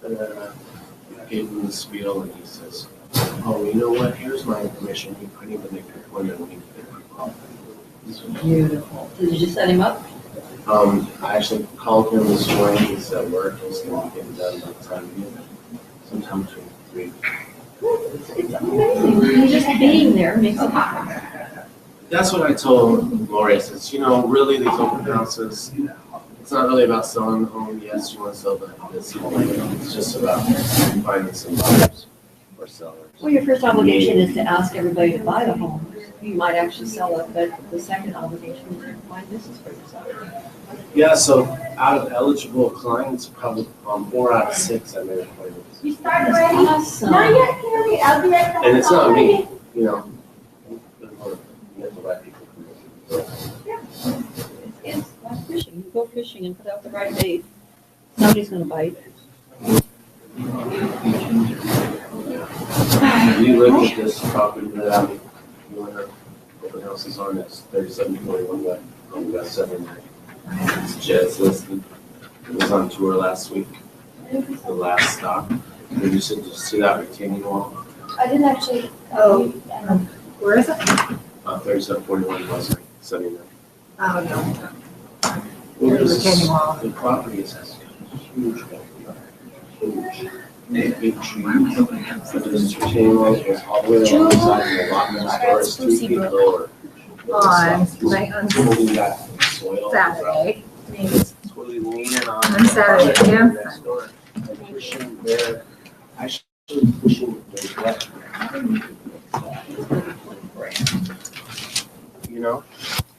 And I gave him the spiel, and he says, "Oh, you know what? Here's my information. I need to make an appointment. We need to get a call." Beautiful. Did you just set him up? I actually called him this morning. He's at work. He's going to be getting done by the time we get sometime between 3. It's amazing. Just being there makes it happen. That's what I told Lori. I says, really these open houses, it's not really about selling the home. Yes, you want to sell this home. It's just about finding some buyers or sellers. Well, your first obligation is to ask everybody to buy the home. You might actually sell it, but the second obligation is to find business for yourself. Yeah, so out of eligible clients, probably 4 out of 6 I made appointments. You started already? Awesome. Not yet, Carrie. I'll be right back. And it's not me, you get the right people. It's like fishing. You go fishing and put out the right bait. Somebody's gonna bite. We look at this property that I'm doing our open houses on, it's 3741 West 7. It's Jed's listed. It was on tour last week. The last stop. Did you see that retaining wall? I didn't actually. Oh. Where is it? 3741 West 79. Oh, no. Well, The retaining wall. The property has huge backyard. Huge. Big trees. But this retaining wall goes all the way along the side of the lot next door. It's 3 feet lower. On Holding back the soil. Saturday. It's totally leaning on. On Saturday, yeah. Next door. I'm pushing there. Actually pushing the left.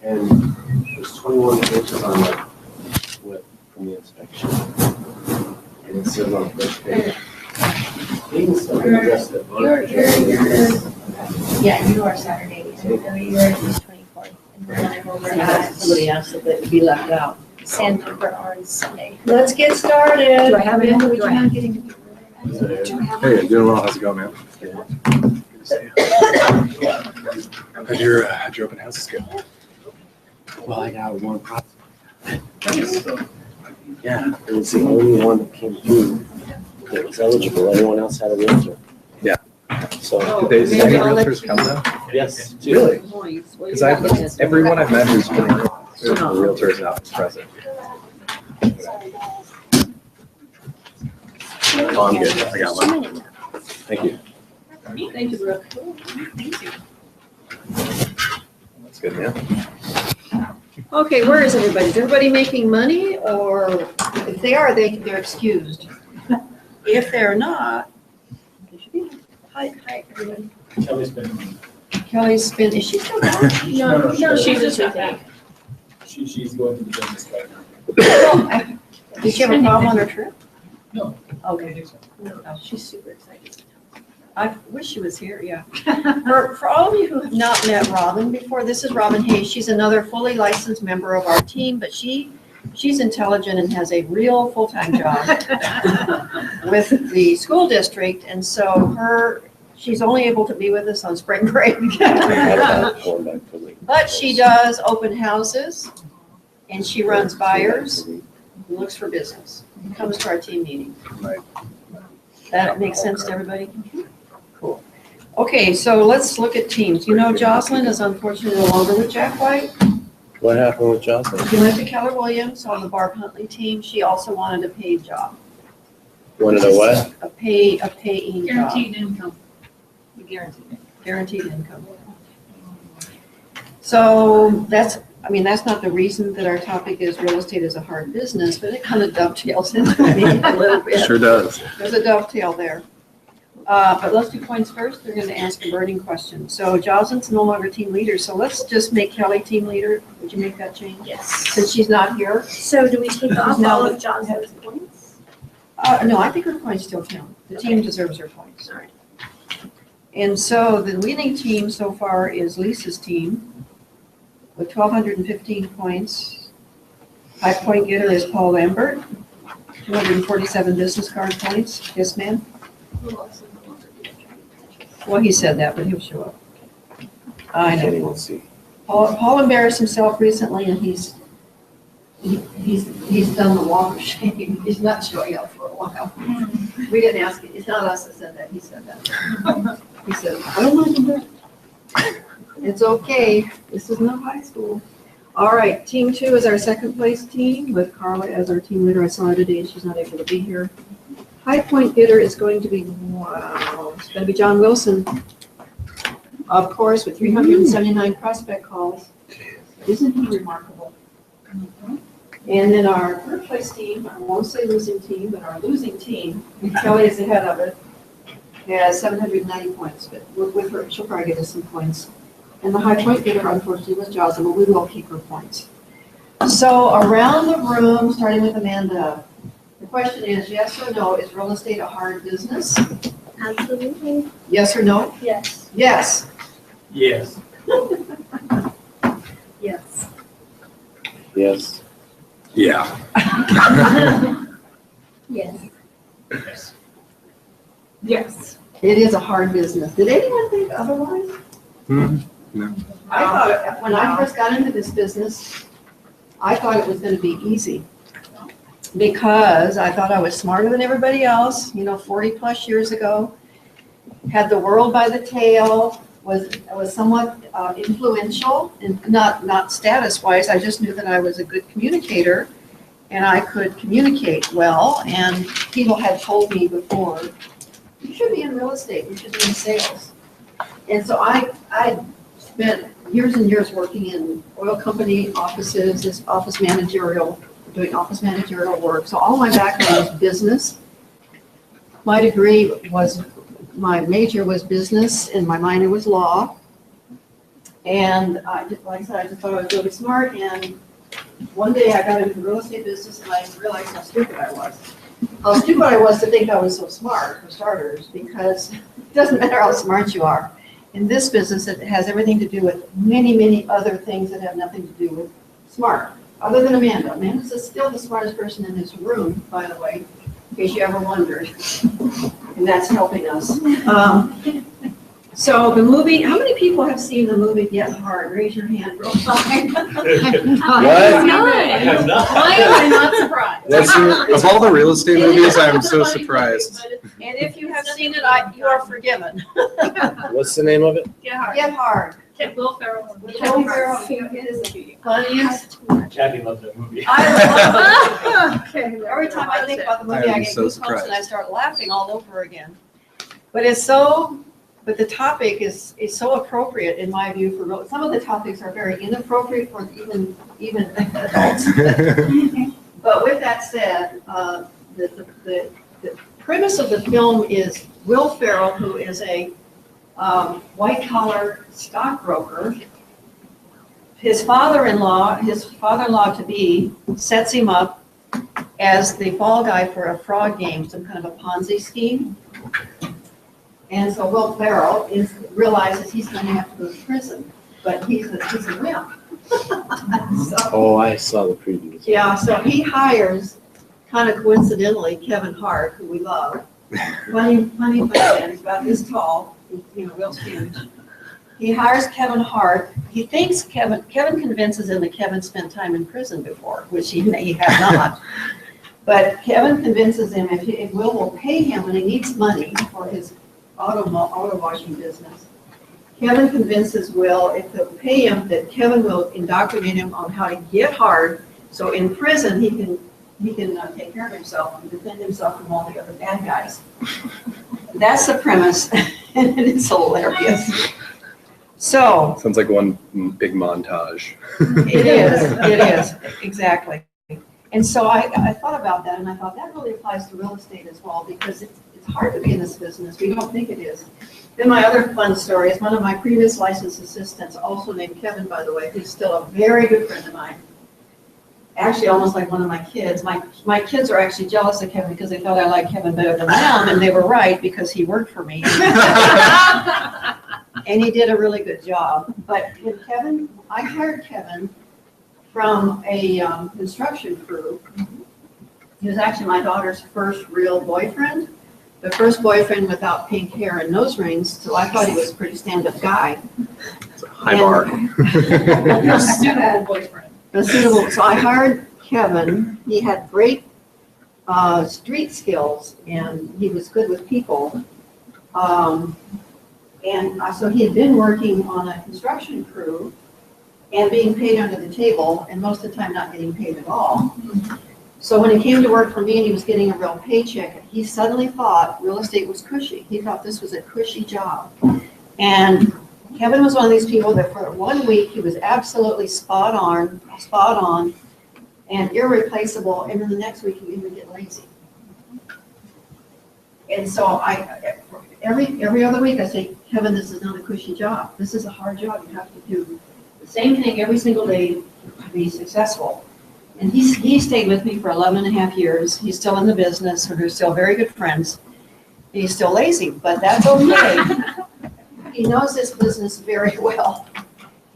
And there's 21 inches on the width from the inspection. And it says on the first page. They can still adjust it. Yeah, you are Saturday. So you're at least 24th. And then I'm over at Somebody asked if it would be left out. Sandpaper on Sunday. Let's get started. Do I have it? Would you Do I- mind getting? Hey, doing well. How's it going, man? How'd your open houses go? Well, I got one property. Yeah, it was the only one that came through that was eligible. Everyone else had a realtor. Yeah. So, Did any Maybe I'll let realtors come though? yes. two. Really? Because Because everyone I've met who's been a realtor is not present. Oh, I'm good. I got one. Thank you. Thank you, Brooke. That's good, man. Okay, where is everybody? Is everybody making money, or if they are, they're excused? If they're not, they should be. Hi, everybody. Kelly's been, Kelly's been, is she still gone? No, she's just got back. she's going to the business right now. Did she have a problem on her trip? No. Okay. Oh, she's super excited. I wish she was here, yeah. For all of you who have not met Robin before, this is Robin Hayes. She's another fully licensed member of our team, but she's intelligent and has a real full-time job with the school district. And so she's only able to be with us on spring break. But she does open houses and she runs buyers, and looks for business, comes to our team meeting. Right. That makes sense to everybody? Cool. Okay, so let's look at teams. You know, Jocelyn is unfortunately no longer with Jack White. What happened with Jocelyn? She went to Keller Williams on the Barb Huntley team. She also wanted a paid job, Wanted a what? a paying job, Guaranteed income. guaranteed income. So that's not the reason that our topic is real estate is a hard business, but it kind of dovetails into it a little bit. Sure does. There's a dovetail there. But let's do points first. They're going to ask a burning question. So Jocelyn's no longer team leader, so let's just make Kelly team leader. Would you make that change? Yes. Since she's not here? So do we take off all of Johnson's points? No, I think her points still count. The team deserves her points. All right. And so the winning team so far is Lisa's team with 1,215 points. High point getter is Paul Lambert, 247 business card points. Yes, ma'am? Well, he said that, but he'll show up. I Can't know. even see. Paul embarrassed himself recently, and he's done the walk of shame. He's not showing up for a while. We didn't ask, it's not us that said that, he said that. He said, I don't mind him. It's okay, this is not high school. All right, team 2 is our second place team with Carla as our team leader. I saw her today, she's not able to be here. High point getter is going to be, wow, it's going to be John Wilson. Of course, with 379 prospect calls. Isn't he remarkable? And then our third place team, I won't say losing team, but our losing team, Kelly is ahead of it, has 790 points, but with her, she'll probably get us some points. And the high point getter, unfortunately, was Jocelyn, but we will keep her points. So around the room, starting with Amanda, the question is, yes or no, is real estate a hard business? Absolutely. Yes or no? Yes. Yes. Yes. Yes. Yes. Yeah. Yes. Yes. It is a hard business. Did anyone think otherwise? I thought, when I first got into this business, I thought it was going to be easy. Because I thought I was smarter than everybody else, 40 plus years ago. Had the world by the tail, was somewhat influential, and not status-wise. I just knew that I was a good communicator, and I could communicate well. And people had told me before, you should be in real estate, you should be in sales. And so I spent years and years working in oil company offices, doing office managerial work. So all my background is business. My major was business and my minor was law. And like I said, I just thought I was really smart. And one day I got into the real estate business and I realized how stupid I was. How stupid I was to think I was so smart, for starters, because it doesn't matter how smart you are. In this business, it has everything to do with many, many other things that have nothing to do with smart. Other than Amanda. Amanda's still the smartest person in this room, by the way, in case you ever wondered. And that's helping us. So the movie, how many people have seen the movie Get Hard? Raise your hand real high. I have not. Why am I not surprised? Of all the real estate movies, I'm so surprised. And if you have seen it, you are forgiven. What's the name of it? Get hard. Get Hard. Will Ferrell. Will Ferrell. It is the funniest. Kathy loves that movie. I love it. Okay. Every time I think about the I movie, I am get so goosebumps surprised. and I start laughing all over again. But the topic is so appropriate in my view for real. Some of the topics are very inappropriate for even adults. But with that said, the premise of the film is Will Ferrell, who is a white-collar stockbroker. His father-in-law to be, sets him up as the fall guy for a fraud game, some kind of a Ponzi scheme. And so Will Ferrell realizes he's going to have to go to prison, but he's a wimp. Oh, I saw the previews. Yeah, so he hires, kind of coincidentally, Kevin Hart, who we love. Funny man, he's about this tall, real huge. He hires Kevin Hart. He thinks Kevin convinces him that Kevin spent time in prison before, which he had not. But Kevin convinces him if Will will pay him when he needs money for his auto washing business. Kevin convinces Will, if they'll pay him, that Kevin will indoctrinate him on how to get hard, so in prison he can take care of himself and defend himself from all the other bad guys. That's the premise, and it is hilarious. So Sounds like one big montage. it is, exactly. And so I thought about that, and I thought that really applies to real estate as well, because it's hard to be in this business. We don't think it is. Then my other fun story is one of my previous licensed assistants, also named Kevin, by the way, who's still a very good friend of mine. Actually, almost like one of my kids. My kids are actually jealous of Kevin because they thought I liked Kevin better than them, and they were right because he worked for me. And he did a really good job. But with Kevin, I hired Kevin from a construction crew. He was actually my daughter's first real boyfriend. The first boyfriend without pink hair and nose rings, so I thought he was a pretty stand-up guy. It's a high bar. Suitable boyfriend. So I hired Kevin. He had great street skills, and he was good with people. So he had been working on a construction crew and being paid under the table, and most of the time not getting paid at all. So when he came to work for me and he was getting a real paycheck, he suddenly thought real estate was cushy. He thought this was a cushy job. And Kevin was one of these people that for 1 week, he was absolutely spot on, and irreplaceable, and then the next week he would get lazy. And so every other week I say, Kevin, this is not a cushy job. This is a hard job. You have to do the same thing every single day to be successful. And he stayed with me for 11 and a half years. He's still in the business, and we're still very good friends. He's still lazy, but that's okay. He knows this business very well.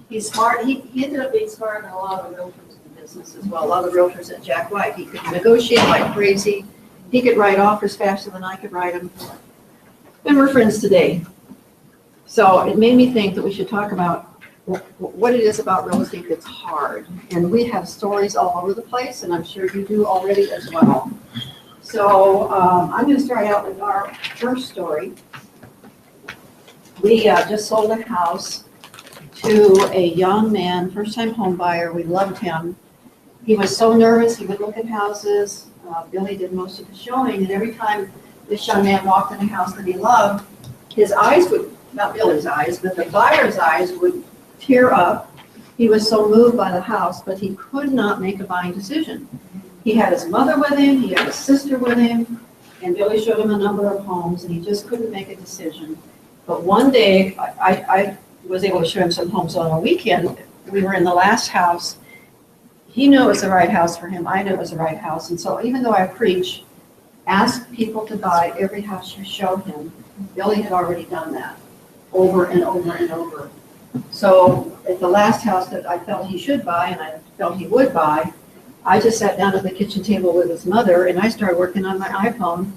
He's smart. He ended up being smarter than a lot of realtors in the business as well. A lot of realtors at Jack White. He could negotiate like crazy. He could write offers faster than I could write them. And we're friends today. So it made me think that we should talk about what it is about real estate that's hard. And we have stories all over the place, and I'm sure you do already as well. So I'm going to start out with our first story. We just sold a house to a young man, first-time home buyer. We loved him. He was so nervous. He would look at houses. Billy did most of the showing, and every time this young man walked in a house that he loved, his eyes would, not Billy's eyes, but the buyer's eyes would tear up. He was so moved by the house, but he could not make a buying decision. He had his mother with him, he had his sister with him, and Billy showed him a number of homes, and he just couldn't make a decision. But one day, I was able to show him some homes on a weekend. We were in the last house. He knew it was the right house for him. I knew it was the right house. And so even though I preach, ask people to buy every house you show him, Billy had already done that over and over and over. So at the last house that I felt he should buy and I felt he would buy, I just sat down at the kitchen table with his mother and I started working on my iPhone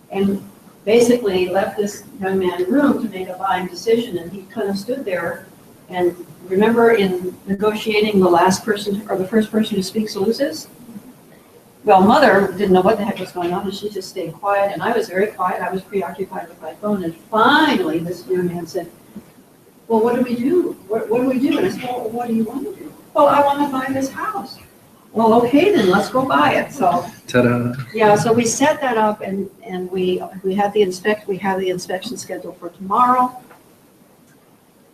and basically left this young man room to make a buying decision. And he kind of stood there. And remember in negotiating, the last person or the first person who speaks loses? Well, mother didn't know what the heck was going on, and she just stayed quiet, and I was very quiet. I was preoccupied with my phone, and finally this young man said, well, what do we do? What do we do? And I said, well, what do you want to do? Well, I want to buy this house. Well, okay, then let's go buy it. So, Ta-da. yeah, so we set that up, and we have the inspection scheduled for tomorrow.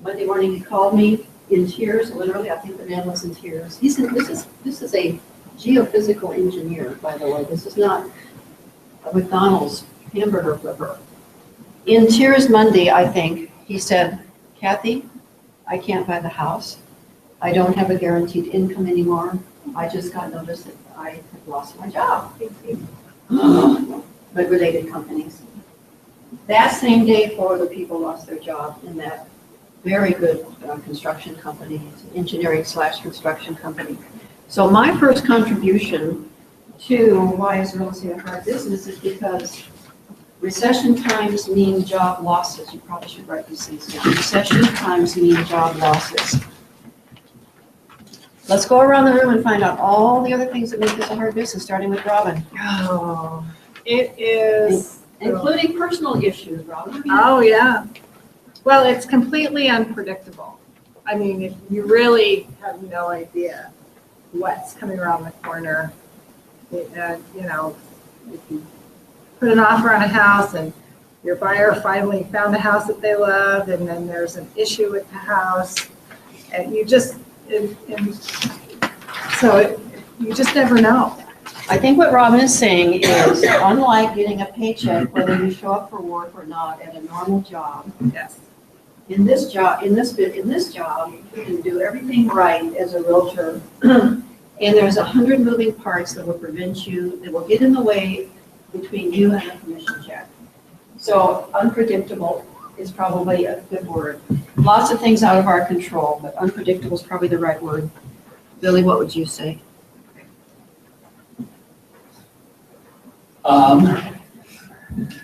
Monday morning, he called me in tears, literally. I think the man was in tears. This is a geophysical engineer, by the way. This is not a McDonald's hamburger flipper. In tears Monday, I think, he said, Kathy, I can't buy the house. I don't have a guaranteed income anymore. I just got notice that I have lost my job. But related companies. That same day, 4 other people lost their job in that very good construction company, engineering/construction company. So my first contribution to why is real estate a hard business is because recession times mean job losses. You probably should write these things down. Recession times mean job losses. Let's go around the room and find out all the other things that make this a hard business, starting with Robin. Oh, it is. Including personal issues, Robin. Oh, yeah. Well, it's completely unpredictable. I mean, if you really have no idea what's coming around the corner, you know, if you put an offer on a house and your buyer finally found a house that they love, and then there's an issue with the house, and you just, you just never know. I think what Robin is saying is, unlike getting a paycheck, whether you show up for work or not at a normal job, Yes. in this job, you can do everything right as a realtor, and there's 100 moving parts that will prevent you, that will get in the way between you and a commission check. So unpredictable is probably a good word. Lots of things out of our control, but unpredictable is probably the right word. Billy, what would you say?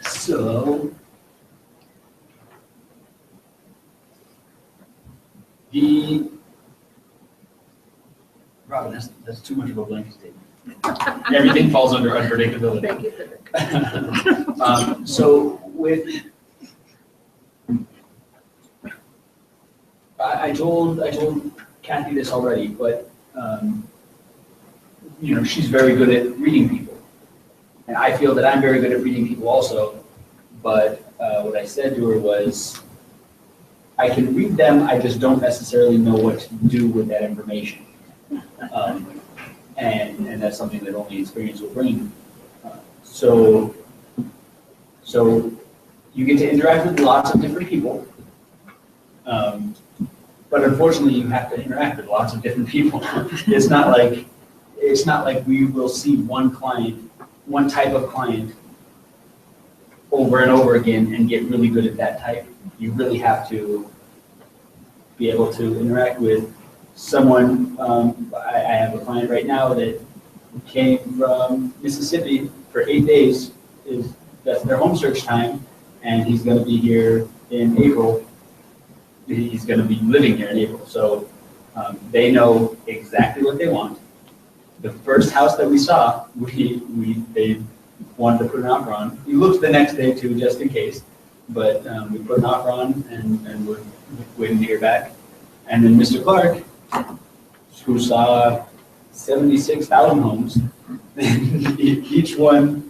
So Robin, that's too much of a blanket statement. Everything falls under unpredictability. Thank you for the. So with, I told Kathy this already, but, she's very good at reading people. And I feel that I'm very good at reading people also, but what I said to her was, I can read them, I just don't necessarily know what to do with that information. And that's something that only experience will bring. So you get to interact with lots of different people. But unfortunately, you have to interact with lots of different people. It's not like we will see one type of client over and over again and get really good at that type. You really have to be able to interact with someone. I have a client right now that came from Mississippi for 8 days. That's their home search time, and he's going to be here in April. He's going to be living here in April, so they know exactly what they want. The first house that we saw, they wanted to put an offer on. We looked the next day too, just in case, but we put an offer on and we're waiting to hear back. And then Mr. Clark, who saw 76,000 homes, each one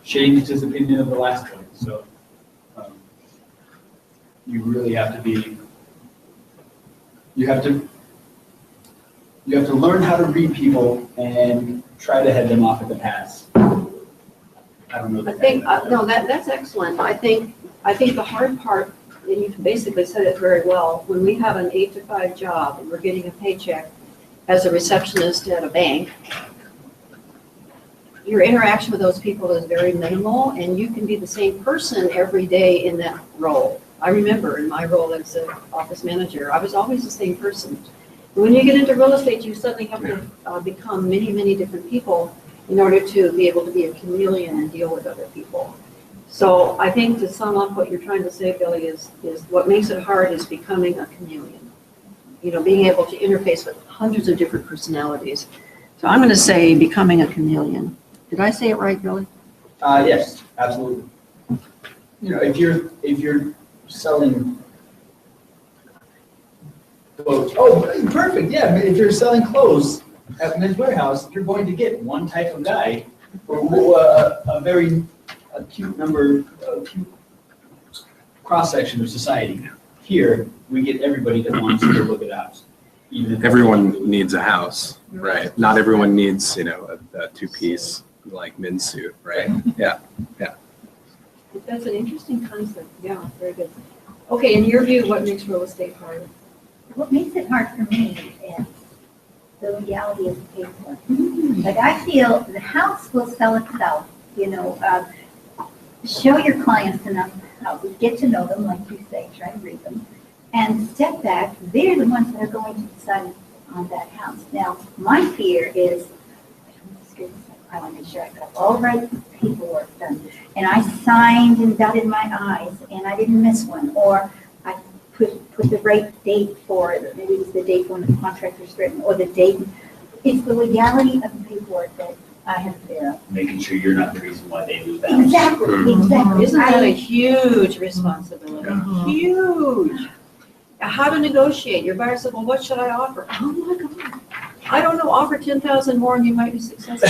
changed his opinion of the last one. So you really have to be, you have to learn how to read people and try to head them off at the pass. I don't know. I think, no, that's excellent. I think the hard part, and you basically said it very well, when we have an 8 to 5 job and we're getting a paycheck as a receptionist at a bank, your interaction with those people is very minimal, and you can be the same person every day in that role. I remember in my role as an office manager, I was always the same person. When you get into real estate, you suddenly have to become many, many different people in order to be able to be a chameleon and deal with other people. So I think to sum up what you're trying to say, Billy, is what makes it hard is becoming a chameleon. Being able to interface with hundreds of different personalities. So I'm going to say becoming a chameleon. Did I say it right, Billy? Yes, absolutely. If you're selling clothes, oh, perfect, yeah. If you're selling clothes at Men's Warehouse, you're going to get one type of guy, or a very acute cross-section of society. Here, we get everybody that wants to look at a house. Everyone needs a house, right? Not everyone needs, a two-piece like men's suit, right? Yeah. That's an interesting concept. Yeah, very good. Okay, in your view, what makes real estate hard? What makes it hard for me is the legality of the paperwork. Like, I feel the house will sell itself, show your clients enough houses, get to know them, like you say, try to read them, and step back. They're the ones that are going to decide on that house. Now, my fear is, I want to make sure I got all right paperwork done, and I signed and dotted my I's, and I didn't miss one, or I put the right date for it. Maybe it was the date when the contract was written, or the date. It's the legality of the paperwork that I have to bear up. Making sure you're not the reason why they lose the house. Exactly. Isn't that a huge responsibility? Huge. How to negotiate. Your buyer said, well, what should I offer? Oh my God. I don't know, offer 10,000 more and you might be successful.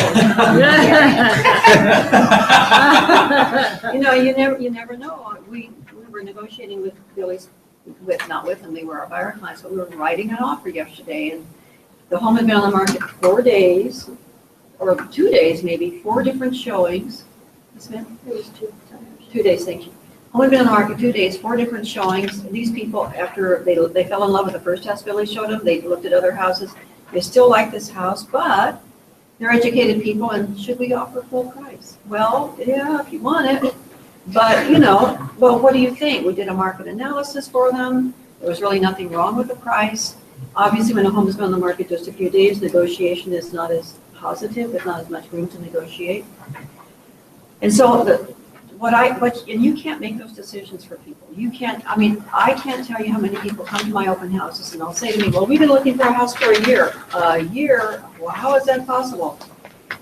You never know. We were negotiating with Billy's, not with him, they were our buyer clients, but we were writing an offer yesterday, and the home had been on the market 4 days, or 2 days maybe, 4 different showings. It was 2 days, thank you. Home had been on the market 2 days, 4 different showings. These people, after they fell in love with the first house Billy showed them, they looked at other houses. They still like this house, but they're educated people, and should we offer full price? Well, yeah, if you want it. But, well, what do you think? We did a market analysis for them. There was really nothing wrong with the price. Obviously, when a home has been on the market just a few days, negotiation is not as positive. There's not as much room to negotiate. And so and you can't make those decisions for people. I can't tell you how many people come to my open houses and they'll say to me, well, we've been looking for a house for a year. A year? Well, how is that possible?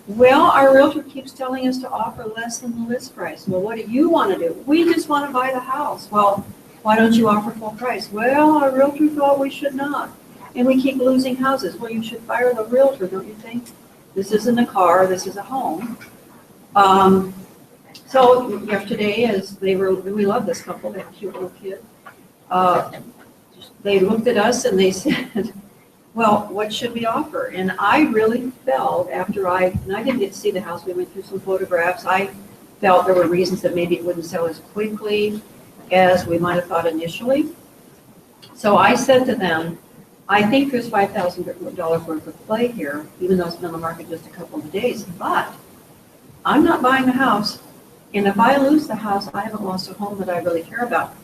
Well, our realtor keeps telling us to offer less than the list price. Well, what do you want to do? We just want to buy the house. Well, why don't you offer full price? Well, our realtor thought we should not. And we keep losing houses. Well, you should fire the realtor, don't you think? This isn't a car, this is a home. So yesterday, we love this couple, they have a cute little kid. They looked at us and they said, well, what should we offer? And I really felt and I didn't get to see the house, we went through some photographs. I felt there were reasons that maybe it wouldn't sell as quickly as we might have thought initially. So I said to them, I think there's $5,000 worth of play here, even though it's been on the market just a couple of days, but I'm not buying the house. And if I lose the house, I haven't lost a home that I really care about.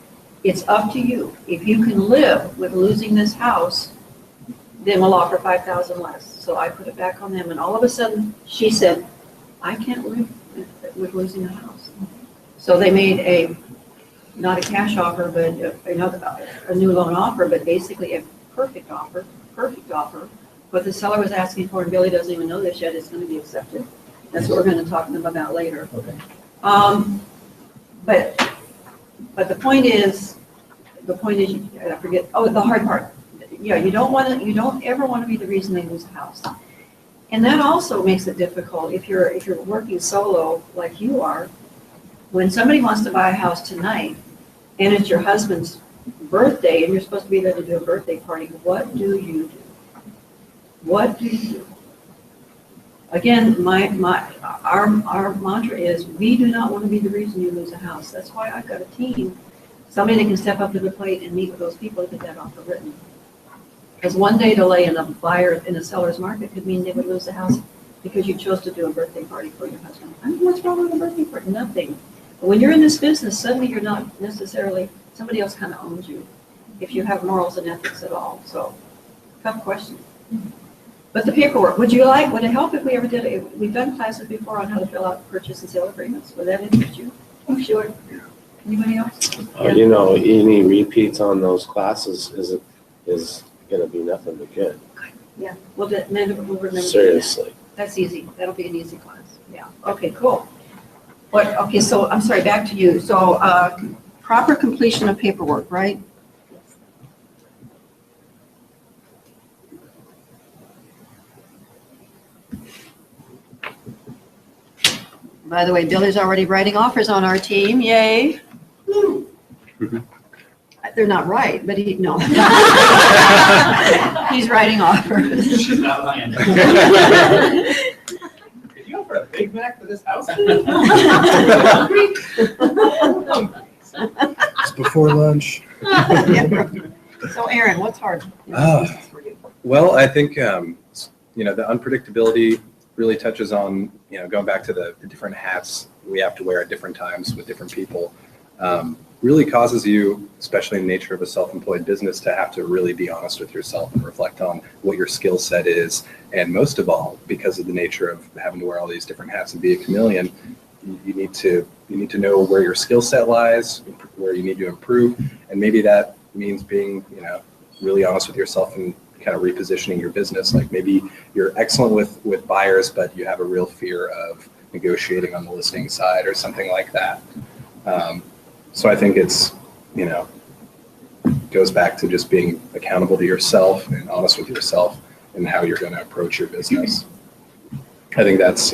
It's up to you. If you can live with losing this house, then we'll offer $5,000 less. So I put it back on them, and all of a sudden, she said, I can't live with losing the house. So they made not a cash offer, but a new loan offer, but basically a perfect offer. What the seller was asking for, and Billy doesn't even know this yet, is going to be accepted. That's what we're going to talk to them about later. Okay. But the point is, I forget, the hard part. Yeah, you don't ever want to be the reason they lose a house. And that also makes it difficult if you're working solo like you are. When somebody wants to buy a house tonight and it's your husband's birthday and you're supposed to be there to do a birthday party, what do you do? What do you do? Again, our mantra is we do not want to be the reason you lose a house. That's why I've got a team, somebody that can step up to the plate and meet with those people to get that offer written. Because one day delay in a buyer in a seller's market could mean they would lose the house because you chose to do a birthday party for your husband. I mean, what's wrong with a birthday party? Nothing. But when you're in this business, suddenly you're not necessarily, somebody else kind of owns you if you have morals and ethics at all. So, tough question. But the paperwork, would it help if we ever did it? We've done classes before on how to fill out purchase and sale agreements. Would that interest you? Oh, sure. Anybody else? Any repeats on those classes is going to be nothing but good. Yeah, we'll remember. Seriously. That's easy. That'll be an easy class. Yeah. Okay, cool. Okay, so I'm sorry, back to you. So proper completion of paperwork, right? By the way, Billy's already writing offers on our team. Yay. They're not right, but no. He's writing offers. She's not lying. Did you offer a Big Mac for this house? It's before lunch. So Aaron, what's hard? Well, I think, the unpredictability really touches on, going back to the different hats we have to wear at different times with different people, really causes you, especially in the nature of a self-employed business, to have to really be honest with yourself and reflect on what your skill set is. And most of all, because of the nature of having to wear all these different hats and be a chameleon, you need to know where your skill set lies, where you need to improve. And maybe that means being, really honest with yourself and kind of repositioning your business. Like maybe you're excellent with buyers, but you have a real fear of negotiating on the listing side or something like that. So I think it's, goes back to just being accountable to yourself and honest with yourself and how you're going to approach your business. I think that's,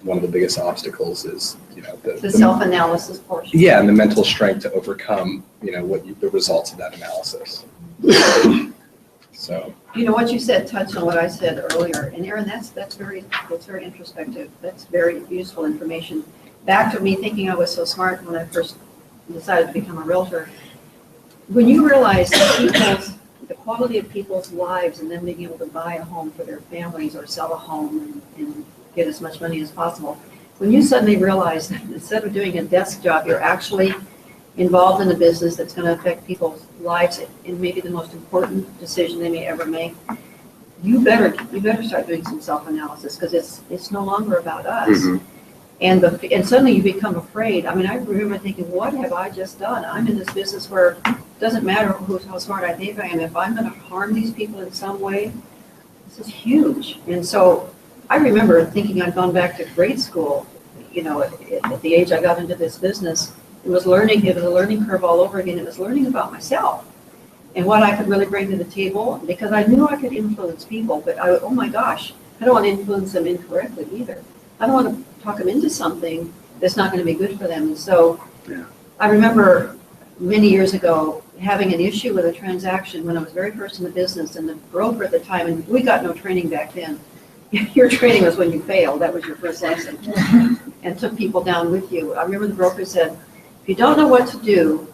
one of the biggest obstacles is, the self-analysis portion. Yeah, and the mental strength to overcome, the results of that analysis. So. What you said touched on what I said earlier, and Aaron, that's very introspective. That's very useful information. Back to me thinking I was so smart when I first decided to become a realtor. When you realize the quality of people's lives and them being able to buy a home for their families or sell a home and get as much money as possible, when you suddenly realize that instead of doing a desk job, you're actually involved in a business that's going to affect people's lives in maybe the most important decision they may ever make, you better start doing some self-analysis, because it's no longer about us. Mm-hmm. And suddenly you become afraid. I mean, I remember thinking, what have I just done? I'm in this business where it doesn't matter how smart I think I am. If I'm going to harm these people in some way, this is huge. And so I remember thinking I'd gone back to grade school, at the age I got into this business. It was a learning curve all over again. It was learning about myself and what I could really bring to the table, because I knew I could influence people, but oh my gosh, I don't want to influence them incorrectly either. I don't want to talk them into something that's not going to be good for them. And so I remember many years ago having an issue with a transaction when I was very first in the business, and the broker at the time, and we got no training back then. Your training was when you failed. That was your first lesson, and took people down with you. I remember the broker said, if you don't know what to do,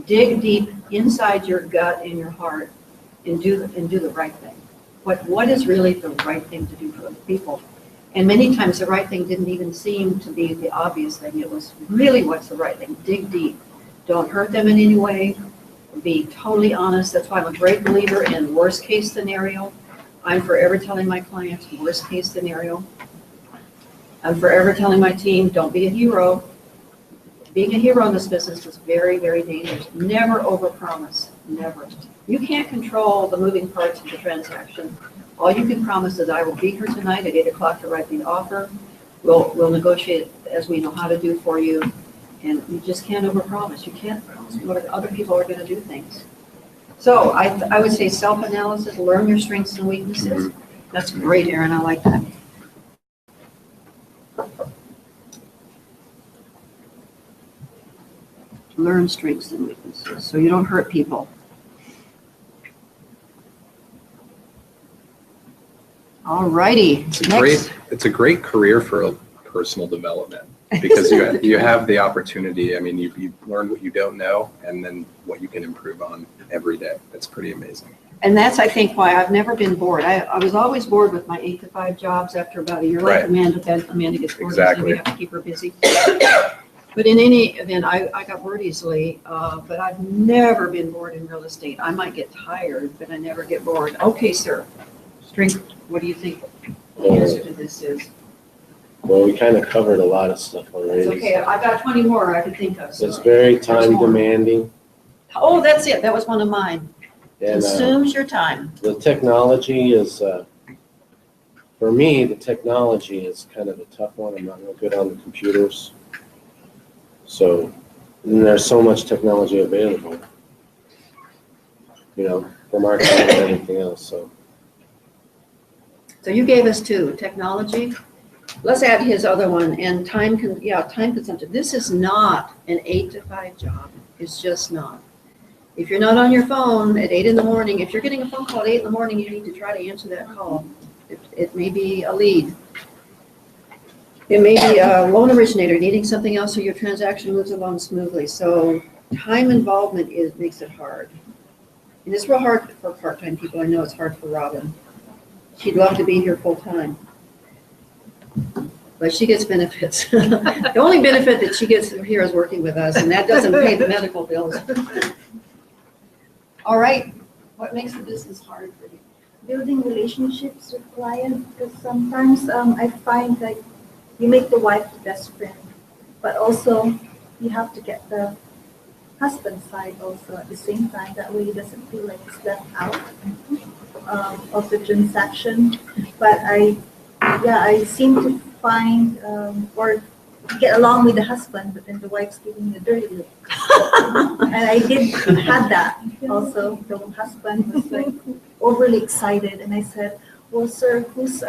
dig deep inside your gut and your heart and do the right thing. What is really the right thing to do for other people? And many times the right thing didn't even seem to be the obvious thing. It was really what's the right thing. Dig deep. Don't hurt them in any way. Be totally honest. That's why I'm a great believer in worst case scenario. I'm forever telling my clients worst case scenario. I'm forever telling my team, don't be a hero. Being a hero in this business is very, very dangerous. Never overpromise. Never. You can't control the moving parts of the transaction. All you can promise is I will be here tonight at 8 o'clock to write the offer. We'll negotiate as we know how to do for you. And you just can't overpromise. You can't promise what other people are going to do things. So I would say self-analysis, learn your strengths and weaknesses. That's great, Erin. I like that. Learn strengths and weaknesses so you don't hurt people. All righty. It's a great career for personal development, because you have the opportunity. I mean, you learn what you don't know and then what you can improve on every day. That's pretty amazing. And that's, I think, why I've never been bored. I was always bored with my 8 to 5 jobs after about a year. Right. Like Amanda gets bored, Exactly. so we have to keep her busy. But in any event, I got bored easily, but I've never been bored in real estate. I might get tired, but I never get bored. Okay, sir. Strength, what do you think the answer to this is? Well, we kind of covered a lot of stuff already. It's okay. I've got 20 more I could think of. So It's very time demanding. Oh, that's it. That was one of mine. And Consumes your time. the technology is, for me, the technology is kind of a tough one. I'm not real good on the computers. So, and there's so much technology available, for marketing and anything else, so. So you gave us 2, technology. Let's add his other one, and time consumption. This is not an 8 to 5 job. It's just not. If you're not on your phone at 8 in the morning, if you're getting a phone call at 8 in the morning, you need to try to answer that call. It may be a lead. It may be a loan originator needing something else so your transaction moves along smoothly. So time involvement makes it hard. And it's real hard for part-time people. I know it's hard for Robin. She'd love to be here full-time. But she gets benefits. The only benefit that she gets here is working with us, and that doesn't pay the medical bills. All right. What makes the business hard for you? Building relationships with clients, because sometimes I find that you make the wife the best friend, but also you have to get the husband side also at the same time. That way he doesn't feel like he's left out of the transaction. But I seem to find or get along with the husband, but then the wife's giving me a dirty look. And I did have that also. The husband was like overly excited, and I said, "Well, sir, who's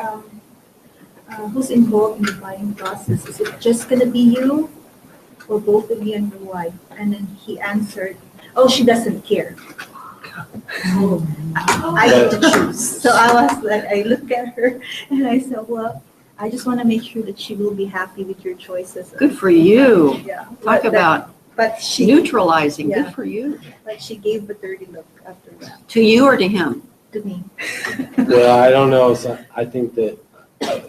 involved in the buying process? Is it just gonna be you, or both of you and your wife?" And then he answered, "Oh, she doesn't care." I get to choose. So I looked at her and I said, "Well, I just want to make sure that she will be happy with your choices." Good for you. Yeah. Talk about But she, neutralizing. Yeah. Good for you. like, she gave a dirty look after that To you or to him? to me. Well, I don't know. So I think that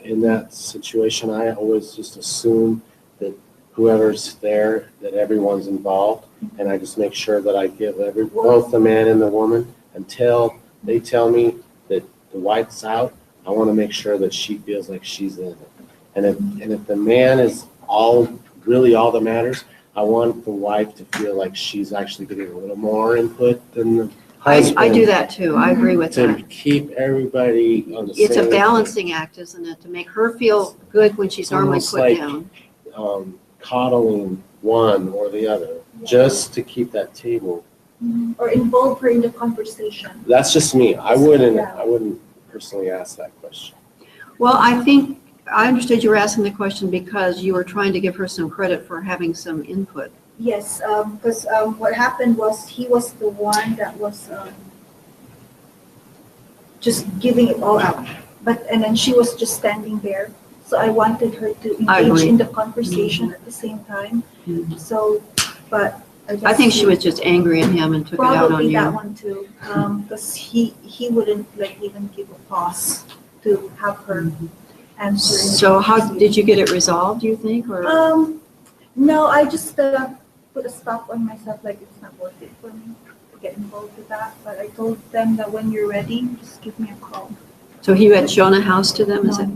in that situation, I always just assume that whoever's there, that everyone's involved. And I just make sure that I give both the man and the woman until they tell me that the wife's out. I want to make sure that she feels like she's in it. And if the man is really all that matters, I want the wife to feel like she's actually getting a little more input than the I do husband that too. I agree with to that. keep everybody on the same. It's a balancing act, isn't it? To make her feel good when she's normally Almost put like- down. Coddling one or the other, just to keep that table. Or involve her in the conversation. That's just me. I wouldn't personally ask that question. Well, I think, I understood you were asking the question because you were trying to give her some credit for having some input. Yes, because what happened was he was the one that was just giving it all out. And then she was just standing there. So I wanted her to I engage agree. in the conversation at the same time. So, but I think she was just angry at him and took it out on probably that you. one too, because he wouldn't like even give a pause to have her answer. in the So how, conversation. did you get it resolved, do you think, or? No, I just put a stop on myself, like it's not worth it for me to get involved with that. But I told them that when you're ready, just give me a call. So he had shown a house to them, is it?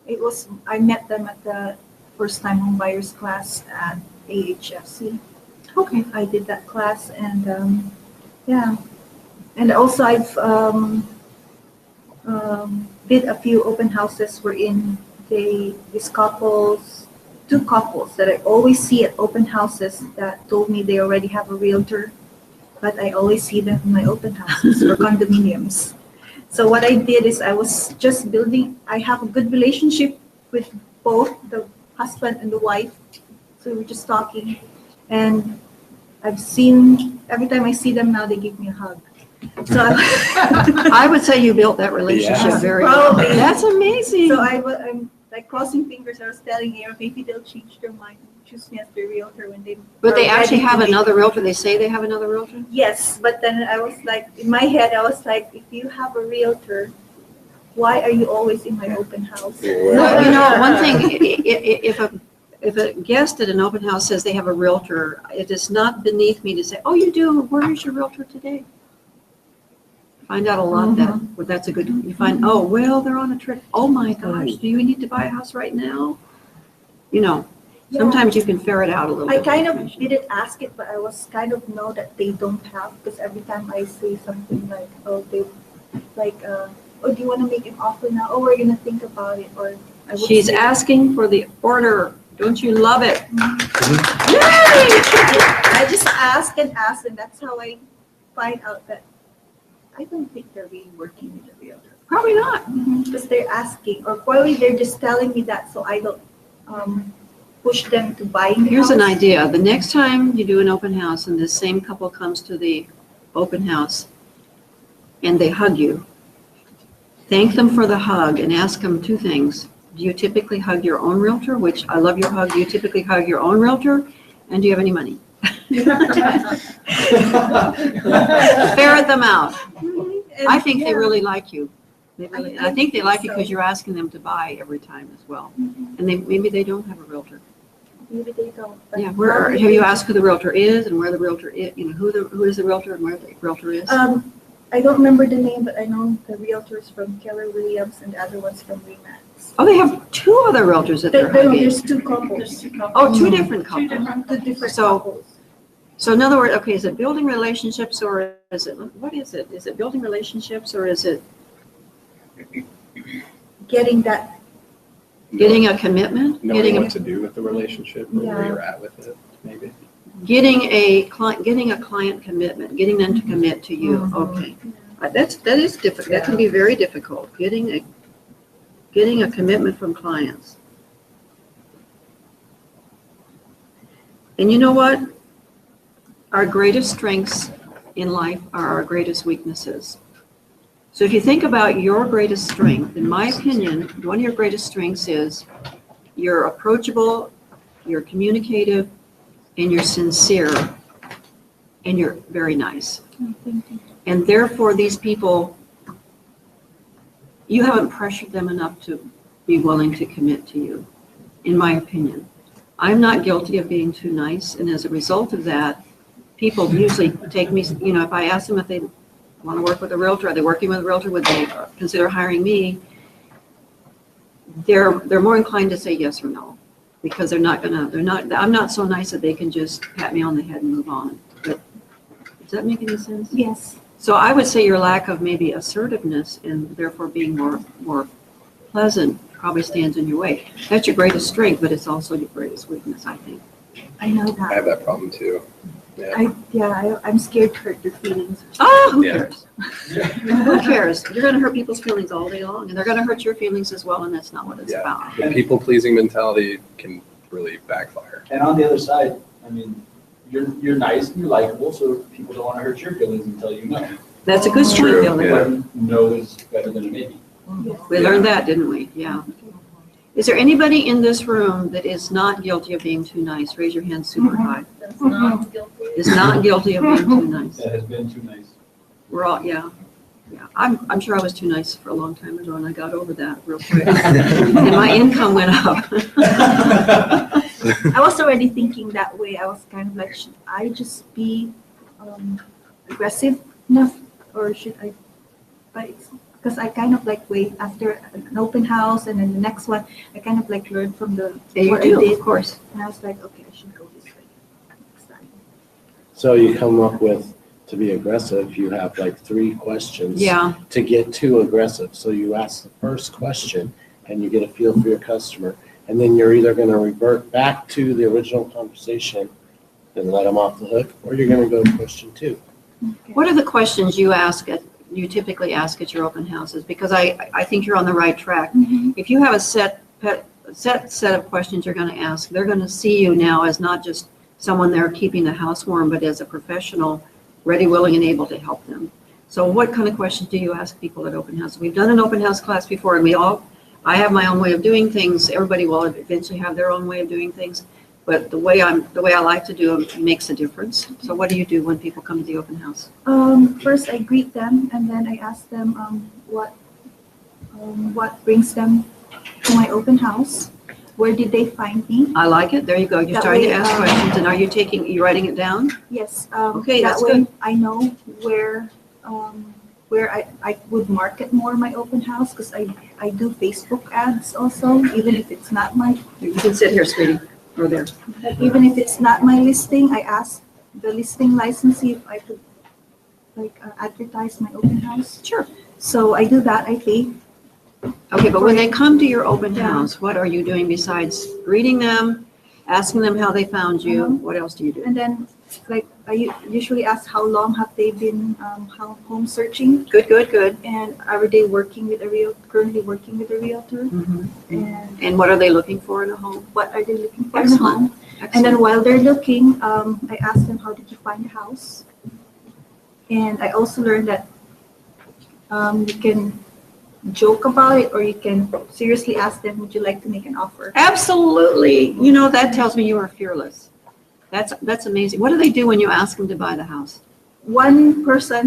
It was, I met them at the first time home buyers class at AHFC. Okay. I did that class and, yeah. And also I've did a few open houses wherein these couples, two couples that I always see at open houses that told me they already have a realtor, but I always see them in my open houses or condominiums. So what I did is I was just building, I have a good relationship with both the husband and the wife. So we were just talking and I've seen, every time I see them now, they give me a hug. So I would say you built that relationship Yeah. very well. Probably. That's amazing. So I'm like crossing fingers. I was telling you, maybe they'll change their mind, choose me as their realtor when they. But they are actually ready to have make- another realtor? They say they have another realtor? Yes, but then I was like, in my head, I was like, if you have a realtor, why are you always in my open house? Well, you know, one thing, if a guest at an open house says they have a realtor, it is not beneath me to say, oh, you do, where is your realtor today? Find out a lot that, well, that's a good, you find, oh, well, they're on a trip. Oh my gosh, do you need to buy a house right now? You know, Yeah. sometimes you can ferret out a little I bit. kind of didn't ask it, but I was kind of know that they don't have, because every time I say something like, oh, they, like, oh, do you want to make an offer now? Oh, we're gonna think about it, or I would She's say- asking for the order. Don't you love it? I just ask, and that's how I find out that I don't think they're really working with a realtor. Probably not. Because they're asking, or probably they're just telling me that so I don't push them to buying the Here's an house. idea. The next time you do an open house and this same couple comes to the open house and they hug you, thank them for the hug and ask them two things. Do you typically hug your own realtor? Which, I love your hug. Do you typically hug your own realtor? And do you have any money? Ferret them out. And, I think they yeah. really like you. They really, I think they like you so. because you're asking them to buy every time as well. Mhm. And maybe they don't have a realtor. Maybe they don't. but Yeah, probably have you they- asked who the realtor is and where the realtor is, you know, who is the realtor and where the realtor is? I don't remember the name, but I know the realtors from Keller Williams and the other ones from Remax. Oh, they have two other realtors that they're hugging. There's two couples. Oh, two different couples. Two different So- couples. So in other words, okay, is it building relationships or is it, what is it? Is it building relationships or is it Getting that, getting a commitment? Knowing Getting what to do with the relationship or where Yeah. you're at with it, maybe. getting a client commitment, getting them to commit to you. Okay. That is difficult. That can be very difficult, getting a commitment from clients. And you know what? Our greatest strengths in life are our greatest weaknesses. So if you think about your greatest strength, in my opinion, one of your greatest strengths is you're approachable, you're communicative, and you're sincere, and you're very nice. And therefore, these people, you haven't pressured them enough to be willing to commit to you, in my opinion. I'm not guilty of being too nice, and as a result of that, people usually take me, you know, if I ask them if they want to work with a realtor, are they working with a realtor, would they consider hiring me? They're more inclined to say yes or no, because I'm not so nice that they can just pat me on the head and move on. But does that make any sense? yes. So I would say your lack of maybe assertiveness and therefore being more pleasant probably stands in your way. That's your greatest strength, but it's also your greatest weakness, I think. I know I that. have that problem too. Yeah. I'm scared to hurt their feelings. Oh, who Yeah. cares? Who cares? You're going to hurt people's feelings all day long, and they're going to hurt your feelings as well, and that's not what it's Yeah. about. The people-pleasing mentality can really backfire. And on the other side, I mean, you're nice and you're likable, so people don't want to hurt your feelings until you know. That's a good point, True, Billy. yeah. But no is better than a maybe. We learned that, didn't we? Yeah. Is there anybody in this room that is not guilty of being too nice? Raise your hand super high. That's not guilty. Is not guilty of being too nice. That has been too nice. We're all, yeah. Yeah. I'm sure I was too nice for a long time ago, and I got over that real quick. And my income went up. I was already thinking that way. I was kind of like, should I just be aggressive enough, or should I? But it's because I kind of like wait after an open house, and then the next one, I kind of like learned from Yeah, you what I do, did, of course. and I was like, okay, I should go this way next time. So you come up with, to be aggressive, you have like 3 questions. Yeah. To get too aggressive. So you ask the first question and you get a feel for your customer. And then you're either going to revert back to the original conversation and let them off the hook, or you're going to go to question 2. Okay. What are the questions you typically ask at your open houses? Because I think you're on the right track. Mhm. If you have a set of questions you're going to ask, they're going to see you now as not just someone there keeping the house warm, but as a professional, ready, willing, and able to help them. So what kind of questions do you ask people at open houses? We've done an open house class before, and I have my own way of doing things. Everybody will eventually have their own way of doing things, but the way I like to do them makes a difference. So what do you do when people come to the open house? First, I greet them, and then I ask them what brings them to my open house. Where did they find me? I like it. There you go. You're That starting to way, ask questions, and are you writing it down? Yes. Okay, that that's way good. I know where I would market more my open house, because I do Facebook ads also, even if it's not my You can sit here, sweetie, or there. even if it's not my listing. I ask the listing licensee if I could advertise my open house. Sure. So I do that. I pay. Okay, but when they come to your open Yeah. house, what are you doing besides greeting them, asking them how they found you? Uh-huh. What else do you do? And then, like, I usually ask how long have they been home searching, Good. and are they currently working with a realtor, Mhm. and And what are they looking for in a home? what are they looking for in a Excellent. home? And then while they're looking, I ask them, how did you find the house? And I also learned that you can joke about it, or you can seriously ask them, would you like to make an offer? Absolutely. That tells me you are fearless. That's amazing. What do they do when you ask them to buy the house? One person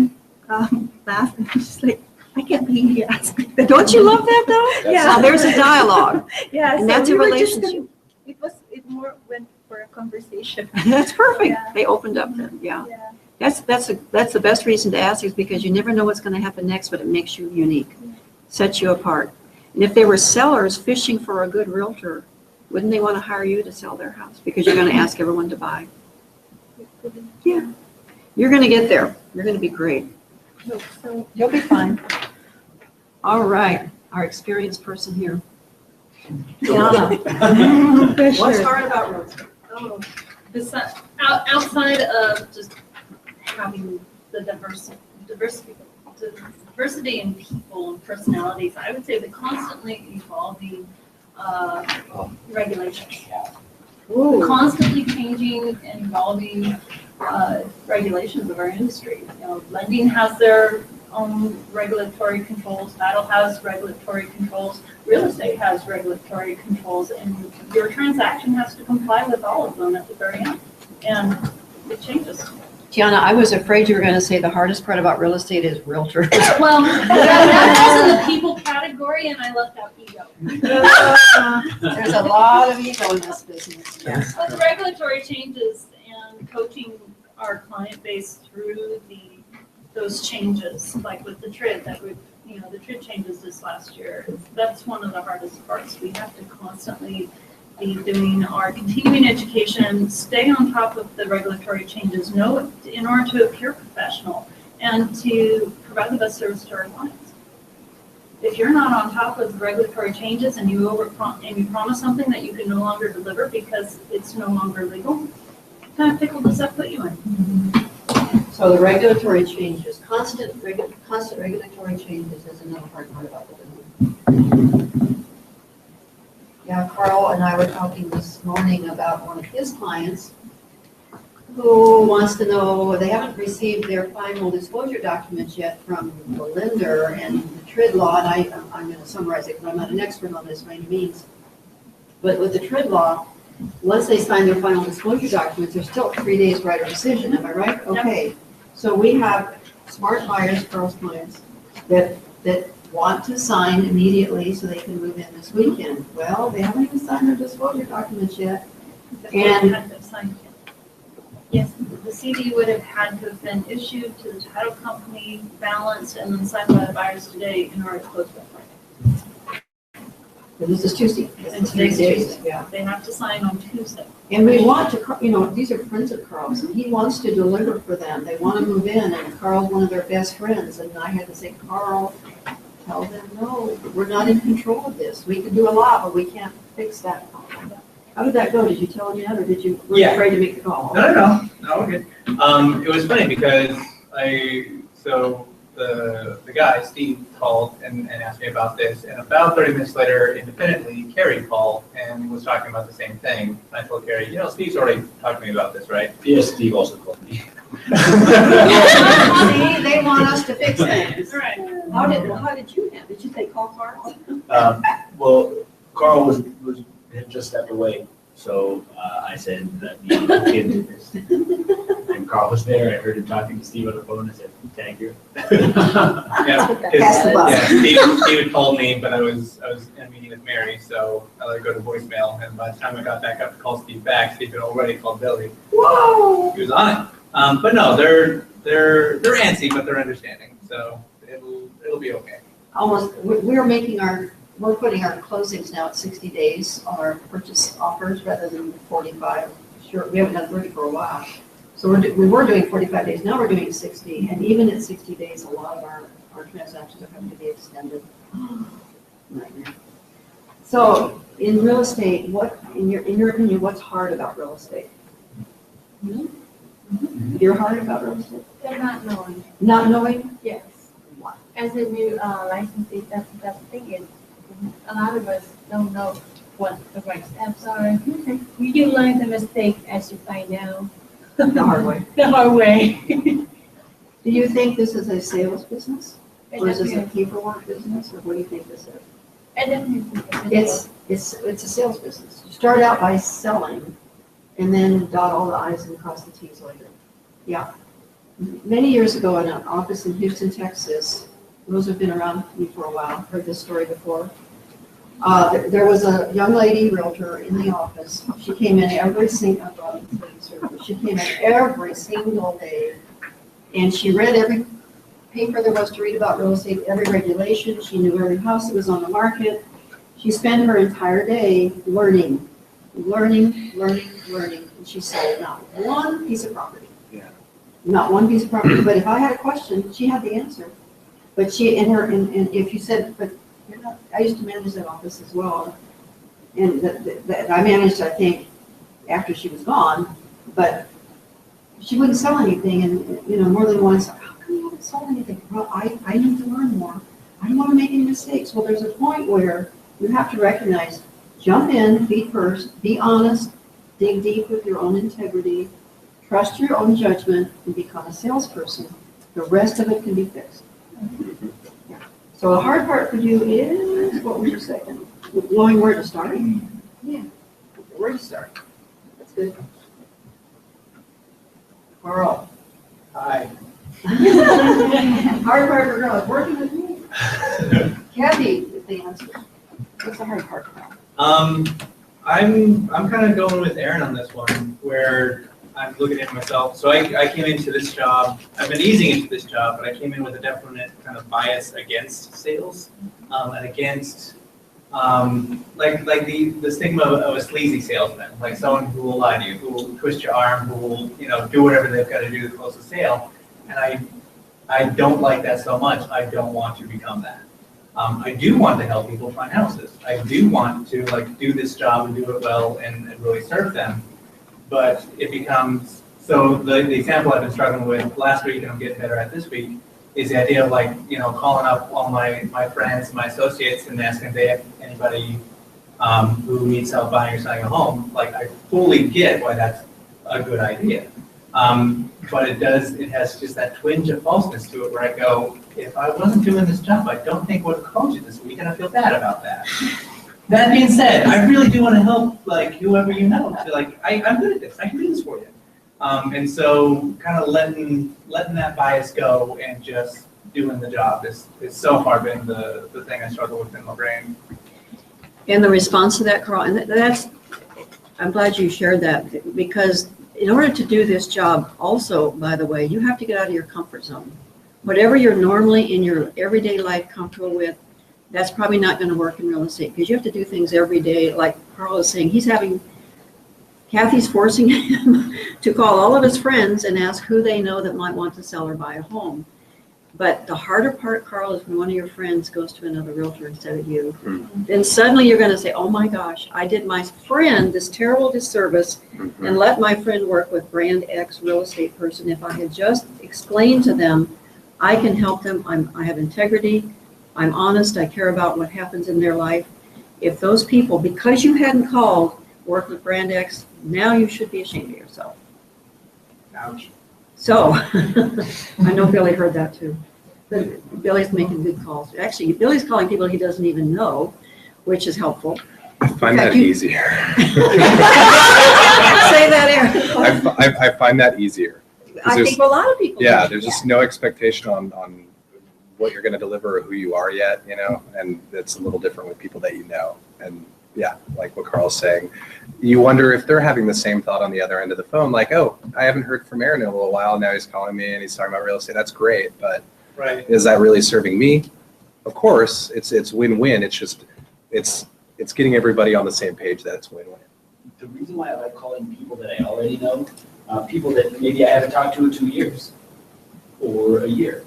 laughed, and she's like, I can't believe you asked me that. Don't you love that though? Yeah. Now there's a dialogue. Yeah, And so that's a we were just relationship. it more went for a conversation. That's perfect. Yeah. They opened up then, yeah. Yeah. That's the best reason to ask, is because you never know what's going to happen next, but it makes you unique, sets you apart. And if they were sellers fishing for a good realtor, wouldn't they want to hire you to sell their house? Because you're going to ask everyone to buy. Yeah. You're going to get there. You're going to be great. So You'll be fine. All right, our experienced person here. Tiana, what's hard about real estate? Oh, outside of just having the diversity in people and personalities, I would say the constantly evolving regulations. The constantly changing and evolving regulations of our industry. Lending has their own regulatory controls, title has regulatory controls, real estate has regulatory controls, and your transaction has to comply with all of them at the very end. And it changes. Tiana, I was afraid you were going to say the hardest part about real estate is realtors. Well, that was in the people category, and I left out ego. There's a lot of ego in this business. Yes. But the regulatory changes and coaching our client base through those changes, like with the TRID the TRID changes this last year. That's one of the hardest parts. We have to constantly be doing our continuing education, stay on top of the regulatory changes, in order to appear professional and to provide the best service to our clients. If you're not on top of regulatory changes and you promise something that you can no longer deliver because it's no longer legal, what kind of pickle does that put you in? So the regulatory changes, constant regulatory changes is another hard part about it. Yeah, Carl and I were talking this morning about one of his clients who wants to know, they haven't received their final disclosure documents yet from the lender and the TRID law, and I'm going to summarize it because I'm not an expert on this by any means. But with the TRID law, once they sign their final disclosure documents, there's still 3 days right of decision, am I right? Okay. So we have smart buyers, Carl's clients, that want to sign immediately so they can move in this weekend. Well, they haven't even signed their disclosure documents yet. And yes, the CD would have had to have been issued to the title company, balanced, and then signed by the buyers today in order to close by Friday. this is Tuesday. And today's Tuesday. Yeah. They have to sign on Tuesday. And we want to, these are friends of Carl's, and he wants to deliver for them. They want to move in, and Carl's one of their best friends. And I had to say, Carl, tell them, no, we're not in control of this. We can do a lot, but we can't fix that problem. How did that go? Did you tell him yet, or were you afraid to make the call? No, we're good. It was funny because the guy, Steve, called and asked me about this, and about 30 minutes later, independently, Carrie called and was talking about the same thing. I told Carrie, Steve's already talked to me about this, right? Yes, Steve also called me. See, they want us to fix things. Right. How did you handle? Did they call Carl? Well, Carl had just stepped away, so I said, let me look into this. And Carl was there. I heard him talking to Steve on the phone. I said, thank you. Pass the buck. Steve had called me, but I was in a meeting with Mary, so I let it go to voicemail. And by the time I got back up to call Steve back, Steve had already called Billy. Whoa! He was on it. But no, they're antsy, but they're understanding. So it'll be okay. Almost, we're putting our closings now at 60 days on our purchase offers rather than 45. Sure, we haven't done 30 for a while. So we were doing 45 days, now we're doing 60. And even at 60 days, a lot of our transactions are having to be extended. Nightmare. So in real estate, in your opinion, what's hard about real estate? You're hard about real estate? They're not knowing. Not knowing? Yes. As a new licensee, that's the thing is, a lot of us don't know what the right steps are. You learn the mistake as you find out. The hard way. The hard way. Do you think this is a sales business? Or is this a Definitely. paperwork business? Or what do you think this is? I definitely think It's a sales business. You start out by selling and then dot all the i's and cross the t's later. Yeah. Many years ago in an office in Houston, Texas, those who've been around me for a while, heard this story before. There was a young lady realtor in the office. She came in every single day, and she read every paper there was to read about real estate, every regulation. She knew every house that was on the market. She spent her entire day learning, and she sold not one piece of property. Yeah. Not one piece of property. But if I had a question, she had the answer. But and if you said, but you're not, I used to manage that office as well. And that I managed, I think, after she was gone, but she wouldn't sell anything. And, more than once, how come you haven't sold anything? Well, I need to learn more. I don't want to make any mistakes. Well, there's a point where you have to recognize, jump in, feet first, be honest, dig deep with your own integrity, trust your own judgment, and become a salesperson. The rest of it can be fixed. Yeah. So the hard part for you is, what would you say? Knowing where to start? Yeah. Where to start? That's good. Carl. Hi. Hard part for girls, working with me. Kathy, the answer. What's the hard part, Carl? I'm kind of going with Aaron on this one, where I'm looking at myself. So I came into this job, I've been easing into this job, but I came in with a definite kind of bias against sales and against like the stigma of a sleazy salesman, like someone who will lie to you, who will twist your arm, who will do whatever they've got to do to close the sale. And I don't like that so much. I don't want to become that. I do want to help people find houses. I do want to like do this job and do it well and really serve them. But it becomes, so the example I've been struggling with last week and I'm getting better at this week is the idea of like, you know, calling up all my friends, my associates and asking if they have anybody who needs help buying or selling a home. Like I fully get why that's a good idea. But it has just that twinge of falseness to it where I go, if I wasn't doing this job, I don't think I would have called you this week and I feel bad about that. That being said, I really do want to help like whoever you know. To, like I'm good at this. I can do this for you. And so kind of letting that bias go and just doing the job is so far been the thing I struggle with in my brain. And the response to that, Carl, and that's, I'm glad you shared that, because in order to do this job also, by the way, you have to get out of your comfort zone. Whatever you're normally in your everyday life comfortable with, that's probably not going to work in real estate because you have to do things every day. Like Carl is saying, Kathy's forcing him to call all of his friends and ask who they know that might want to sell or buy a home. But the harder part, Carl, is when one of your friends goes to another realtor instead of you. Mm-hmm. Then suddenly you're going to say, oh my gosh, I did my friend this terrible disservice and let my friend work with brand X real estate person. If I had just explained to them, I can help them. I have integrity. I'm honest. I care about what happens in their life. If those people, because you hadn't called, work with brand X, now you should be ashamed of yourself. Ouch. So, I know Billy heard that too. But Billy's making good calls. Actually, Billy's calling people he doesn't even know, which is helpful. I find that easier. Say that, Aaron. I find that easier. I think a lot of people do. There's just no expectation on what you're going to deliver or who you are yet, you know, and it's a little different with people that you know. And yeah, like what Carl's saying, you wonder if they're having the same thought on the other end of the phone, like, oh, I haven't heard from Aaron in a little while. Now he's calling me and he's talking about real estate. That's great. But is that really serving me? Of course, it's win-win. It's just, it's getting everybody on the same page that it's win-win. The reason why I like calling people that I already know, people that maybe I haven't talked to in 2 years or a year,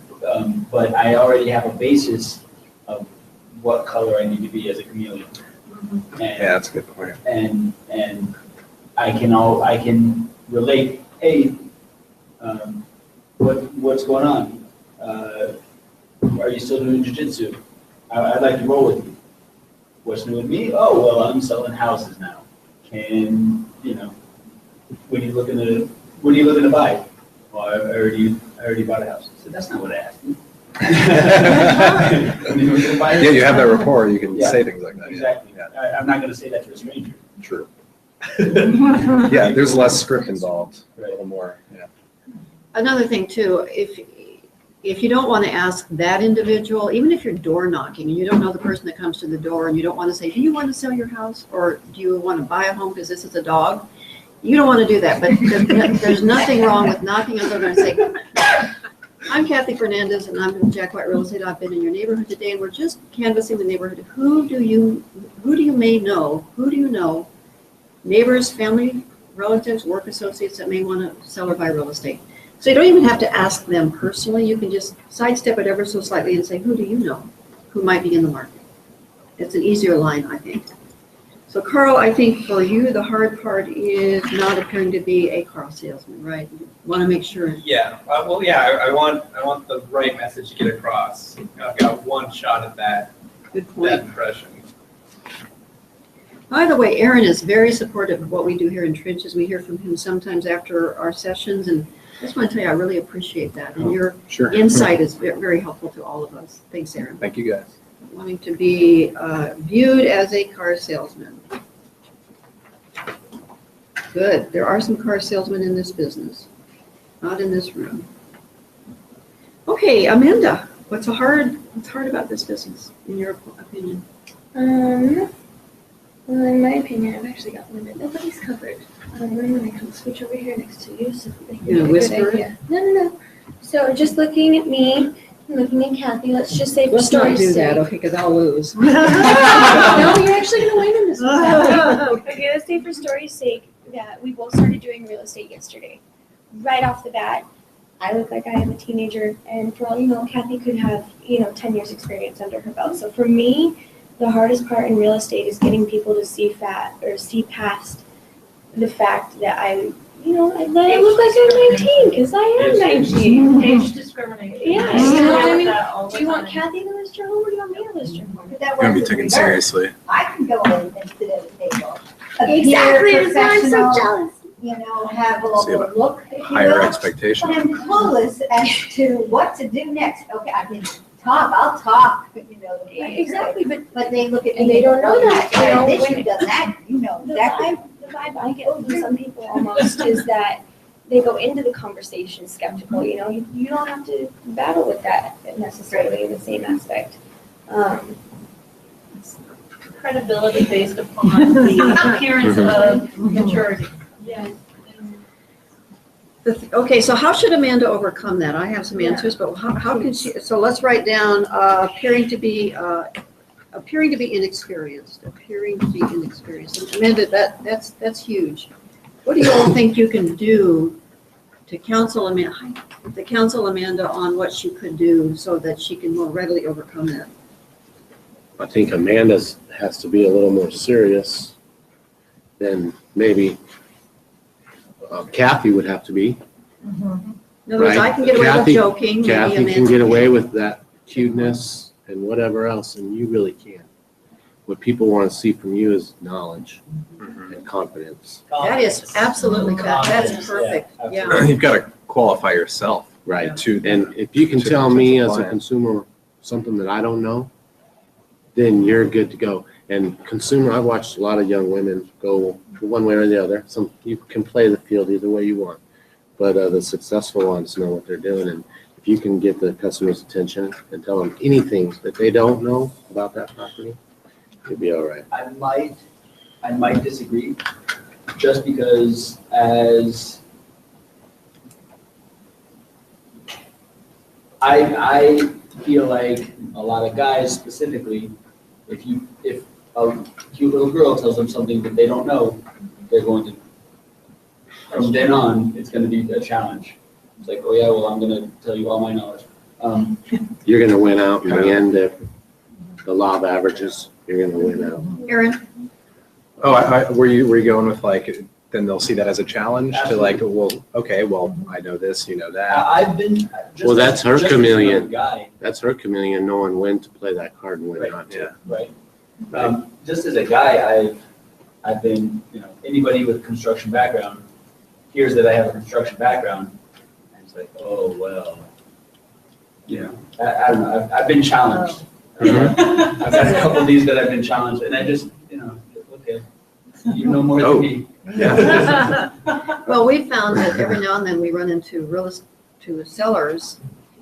but I already have a basis of what color I need to be as a chameleon. And, yeah, that's a good point. And I can relate. Hey, what's going on? Are you still doing jiu-jitsu? I'd like to roll with you. What's new with me? Oh, well, I'm selling houses now. When are you looking to buy? Well, I already bought a house. So that's not what I asked you. Yeah, you have that rapport. You can say things like that. Exactly. Yeah. I'm not going to say that to a stranger. True. Yeah, there's less script involved. A little more. Yeah. Another thing too, if you don't want to ask that individual, even if you're door knocking and you don't know the person that comes to the door and you don't want to say, do you want to sell your house or do you want to buy a home because this is a dog? You don't want to do that, but there's nothing wrong with knocking on the door and saying, I'm Kathy Fernandez and I'm from Jack White Real Estate. I've been in your neighborhood today and we're just canvassing the neighborhood. Who do you know, neighbors, family, relatives, work associates that may want to sell or buy real estate? So you don't even have to ask them personally. You can just sidestep it ever so slightly and say, who do you know who might be in the market? It's an easier line, I think. So Carl, I think for you, the hard part is not appearing to be a car salesman, right? You want to make sure. Yeah, I want the right message to get across. I've got one shot at that. Good point. That impression. By the way, Aaron is very supportive of what we do here in Trenches. We hear from him sometimes after our sessions, and I just want to tell you, I really appreciate that. And your insight is very helpful to all of us. Thanks, Aaron. Thank you, guys. Wanting to be viewed as a car salesman. Good. There are some car salesmen in this business, not in this room. Okay, Amanda, what's hard about this business, in your opinion? Well, in my opinion, I've actually got one that nobody's covered. I'm going to come switch over here next to you so they can get a good idea. No. So just looking at me, looking at Kathy, let's just say for story's sake. Let's not do that, okay, because I'll lose. No, you're actually going to win in this one. Okay, let's say for story's sake that we both started doing real estate yesterday. Right off the bat, I look like I am a teenager, and for all you know, Kathy could have, 10 years experience under her belt. So for me, the hardest part in real estate is getting people to see past the fact that I look like I'm 19, because I am 19. Age discrimination. Yeah, I you know what I deal with mean? that all the Do you want time. Kathy to list your home, or do you want me to list your home? That Gonna be works taken in reverse. seriously. I can go in and sit at a table. appear Exactly, that's why I'm so professional, jealous. Have a So you little have look, if you Higher will. expectations. But I'm clueless as to what to do next. Okay, I can talk, I'll talk, Exactly, But they look at me. And they don't know that, "Oh, you know, this, when- you've done that, you know The exactly. vibe I get from some people almost is that they go into the conversation skeptical, you don't have to battle with that necessarily in the same aspect. Credibility based upon the appearance of maturity. Yeah. Okay, so how should Amanda overcome that? I have some answers, but how can she, so let's write down, appearing to be inexperienced, And Amanda, that's huge. What do you all think you can do to counsel Amanda on what she could do so that she can more readily overcome that? I think Amanda's has to be a little more serious than maybe Kathy would have to be. In other words, I Right. can get away with Kathy- joking, maybe Kathy can Amanda. get away with that cuteness and whatever else, and you really can't. What people want to see from you is knowledge and confidence. That is absolutely, that's Confidence, perfect, yeah, yeah. You've got to qualify yourself Right. to And if you can To tell the me potential as a client. consumer something that I don't know, then you're good to go. And consumer, I've watched a lot of young women go one way or the other. Some, you can play the field either way you want. But the successful ones know what they're doing. And if you can get the customer's attention and tell them anything that they don't know about that property, you'll be all right. I might disagree, just because as I feel like a lot of guys specifically, if a cute little girl tells them something that they don't know, they're going to, from then on, it's gonna be a challenge. It's like, oh yeah, well, I'm gonna tell you all my knowledge. You're going to win out in the end. If the law of averages, you're going to win out. Aaron? Oh, were you going with like, then they'll see that as a challenge to like, well, okay, well, I know this, you know that. I've been. just Well, that's her just as another chameleon. Guy, That's her chameleon, knowing when to play that card and when Right, not to. Yeah. right? Right. Just as a guy, I've been, anybody with a construction background hears that I have a construction background, and it's like, oh, well, I don't know, I've been challenged. I've got a couple of these that I've been challenged, and I just, okay, you know more Oh. than me. Yeah. Well, we found that every now and then we run into to sellers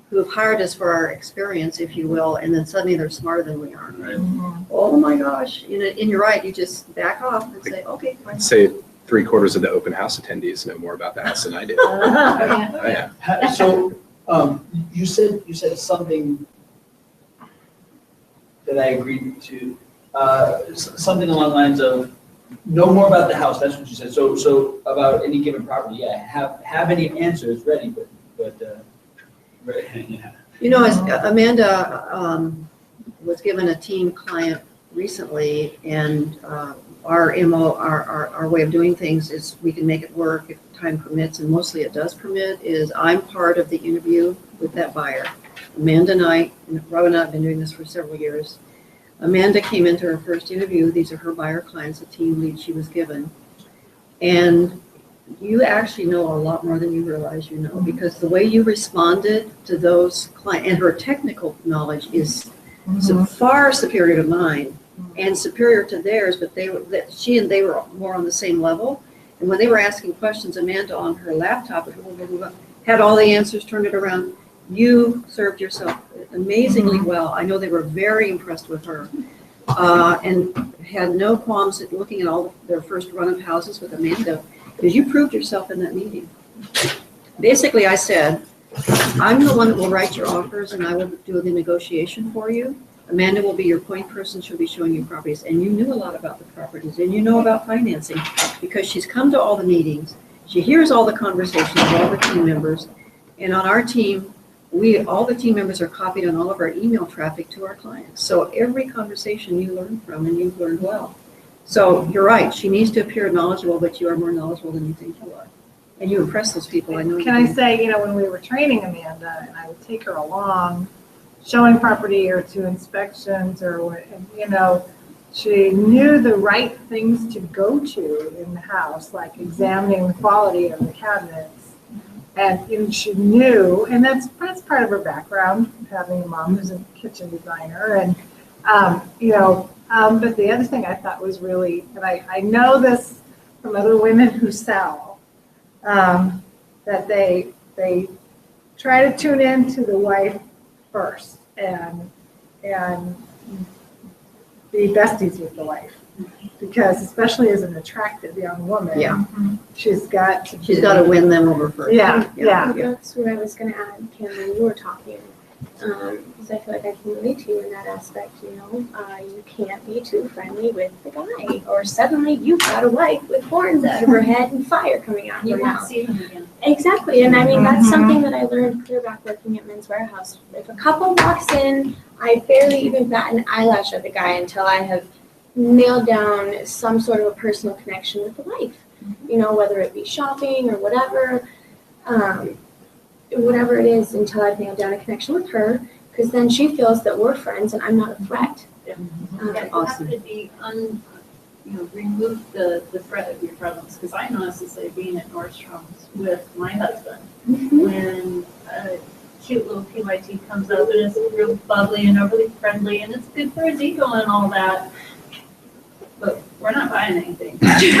who have hired us for our experience, if you will, and then suddenly they're smarter than we are. Right. Oh my gosh, and you're right, you just back off and say, okay, fine. Say 3/4 of the open house attendees know more about the house than I do. Oh, yeah. So, you said something that I agreed to, something along the lines of, know more about the house, that's what you said. So about any given property, yeah, have any answers ready, but yeah. As Amanda was given a team client recently, and our MO, our way of doing things is we can make it work if time permits, and mostly it does permit, is I'm part of the interview with that buyer. Amanda and Rob and I have been doing this for several years. Amanda came into her first interview. These are her buyer clients, the team lead she was given. And you actually know a lot more than you realize you know, because the way you responded to those clients, and her technical knowledge is far superior to mine and superior to theirs, but she and they were more on the same level. And when they were asking questions, Amanda on her laptop had all the answers, turned it around. You served yourself amazingly well. I know they were very impressed with her, and had no qualms at looking at all their first run of houses with Amanda, because you proved yourself in that meeting. Basically, I said, I'm the one that will write your offers, and I will do the negotiation for you. Amanda will be your point person. She'll be showing you properties, and you knew a lot about the properties, and you know about financing, because she's come to all the meetings. She hears all the conversations of all the team members. And on our team, all the team members are copied on all of our email traffic to our clients. So every conversation you learn from, and you've learned well. So you're right, she needs to appear knowledgeable, but you are more knowledgeable than you think you are. And you impress those people, I know you Can I do. say, when we were training Amanda, and I would take her along, showing property or to inspections or what, she knew the right things to go to in the house, like examining the quality of the cabinets. And she knew, and that's part of her background, having a mom who's a kitchen designer. And, but the other thing I thought was really, and I know this from other women who sell, that they try to tune in to the wife first and be besties with the wife. Because especially as an attractive young woman, Yeah. she's got to win them over first. Yeah. That's what I was gonna add, Kim, when you were talking. Because I feel like I can relate to you in that aspect, you can't be too friendly with the guy, or suddenly you've got a wife with horns out of her head and fire coming out of You her won't mouth. see them again. Exactly, and I mean, that's something that I learned clear back working at Men's Warehouse. If a couple walks in, I barely even bat an eyelash at the guy until I have nailed down some sort of a personal connection with the wife. Whether it be shopping or whatever it is, until I've nailed down a connection with her, because then she feels that we're friends and I'm not a threat. Yeah, you have to be remove the threat of your presence, because I noticed this, being at Nordstrom's with my husband, when a cute little PYT comes up and is real bubbly and overly friendly, and it's good for his ego and all that, but we're not buying anything. Not for you.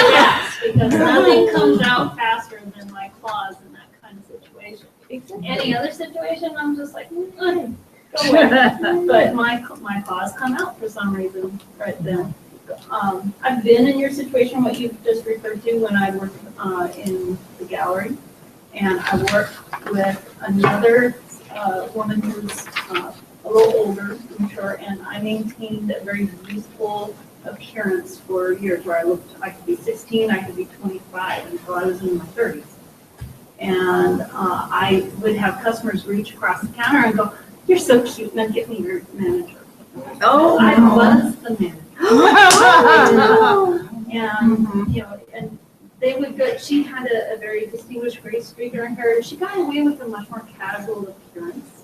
Yes, because nothing comes out faster than my claws in that kind of situation. Any other situation, I'm just like, go away. But my claws come out for some reason right then. I've been in your situation, what you've just referred to, when I worked in the gallery, and I worked with another woman who's a little older, mature, and I maintained a very youthful appearance for years, where I could be 16, I could be 25 until I was in my 30s. And I would have customers reach across the counter and go, "You're so cute, now get me your manager." Oh, I was the manager. And they would go, she had a very distinguished gray streak in her hair. She got away with a much more casual appearance.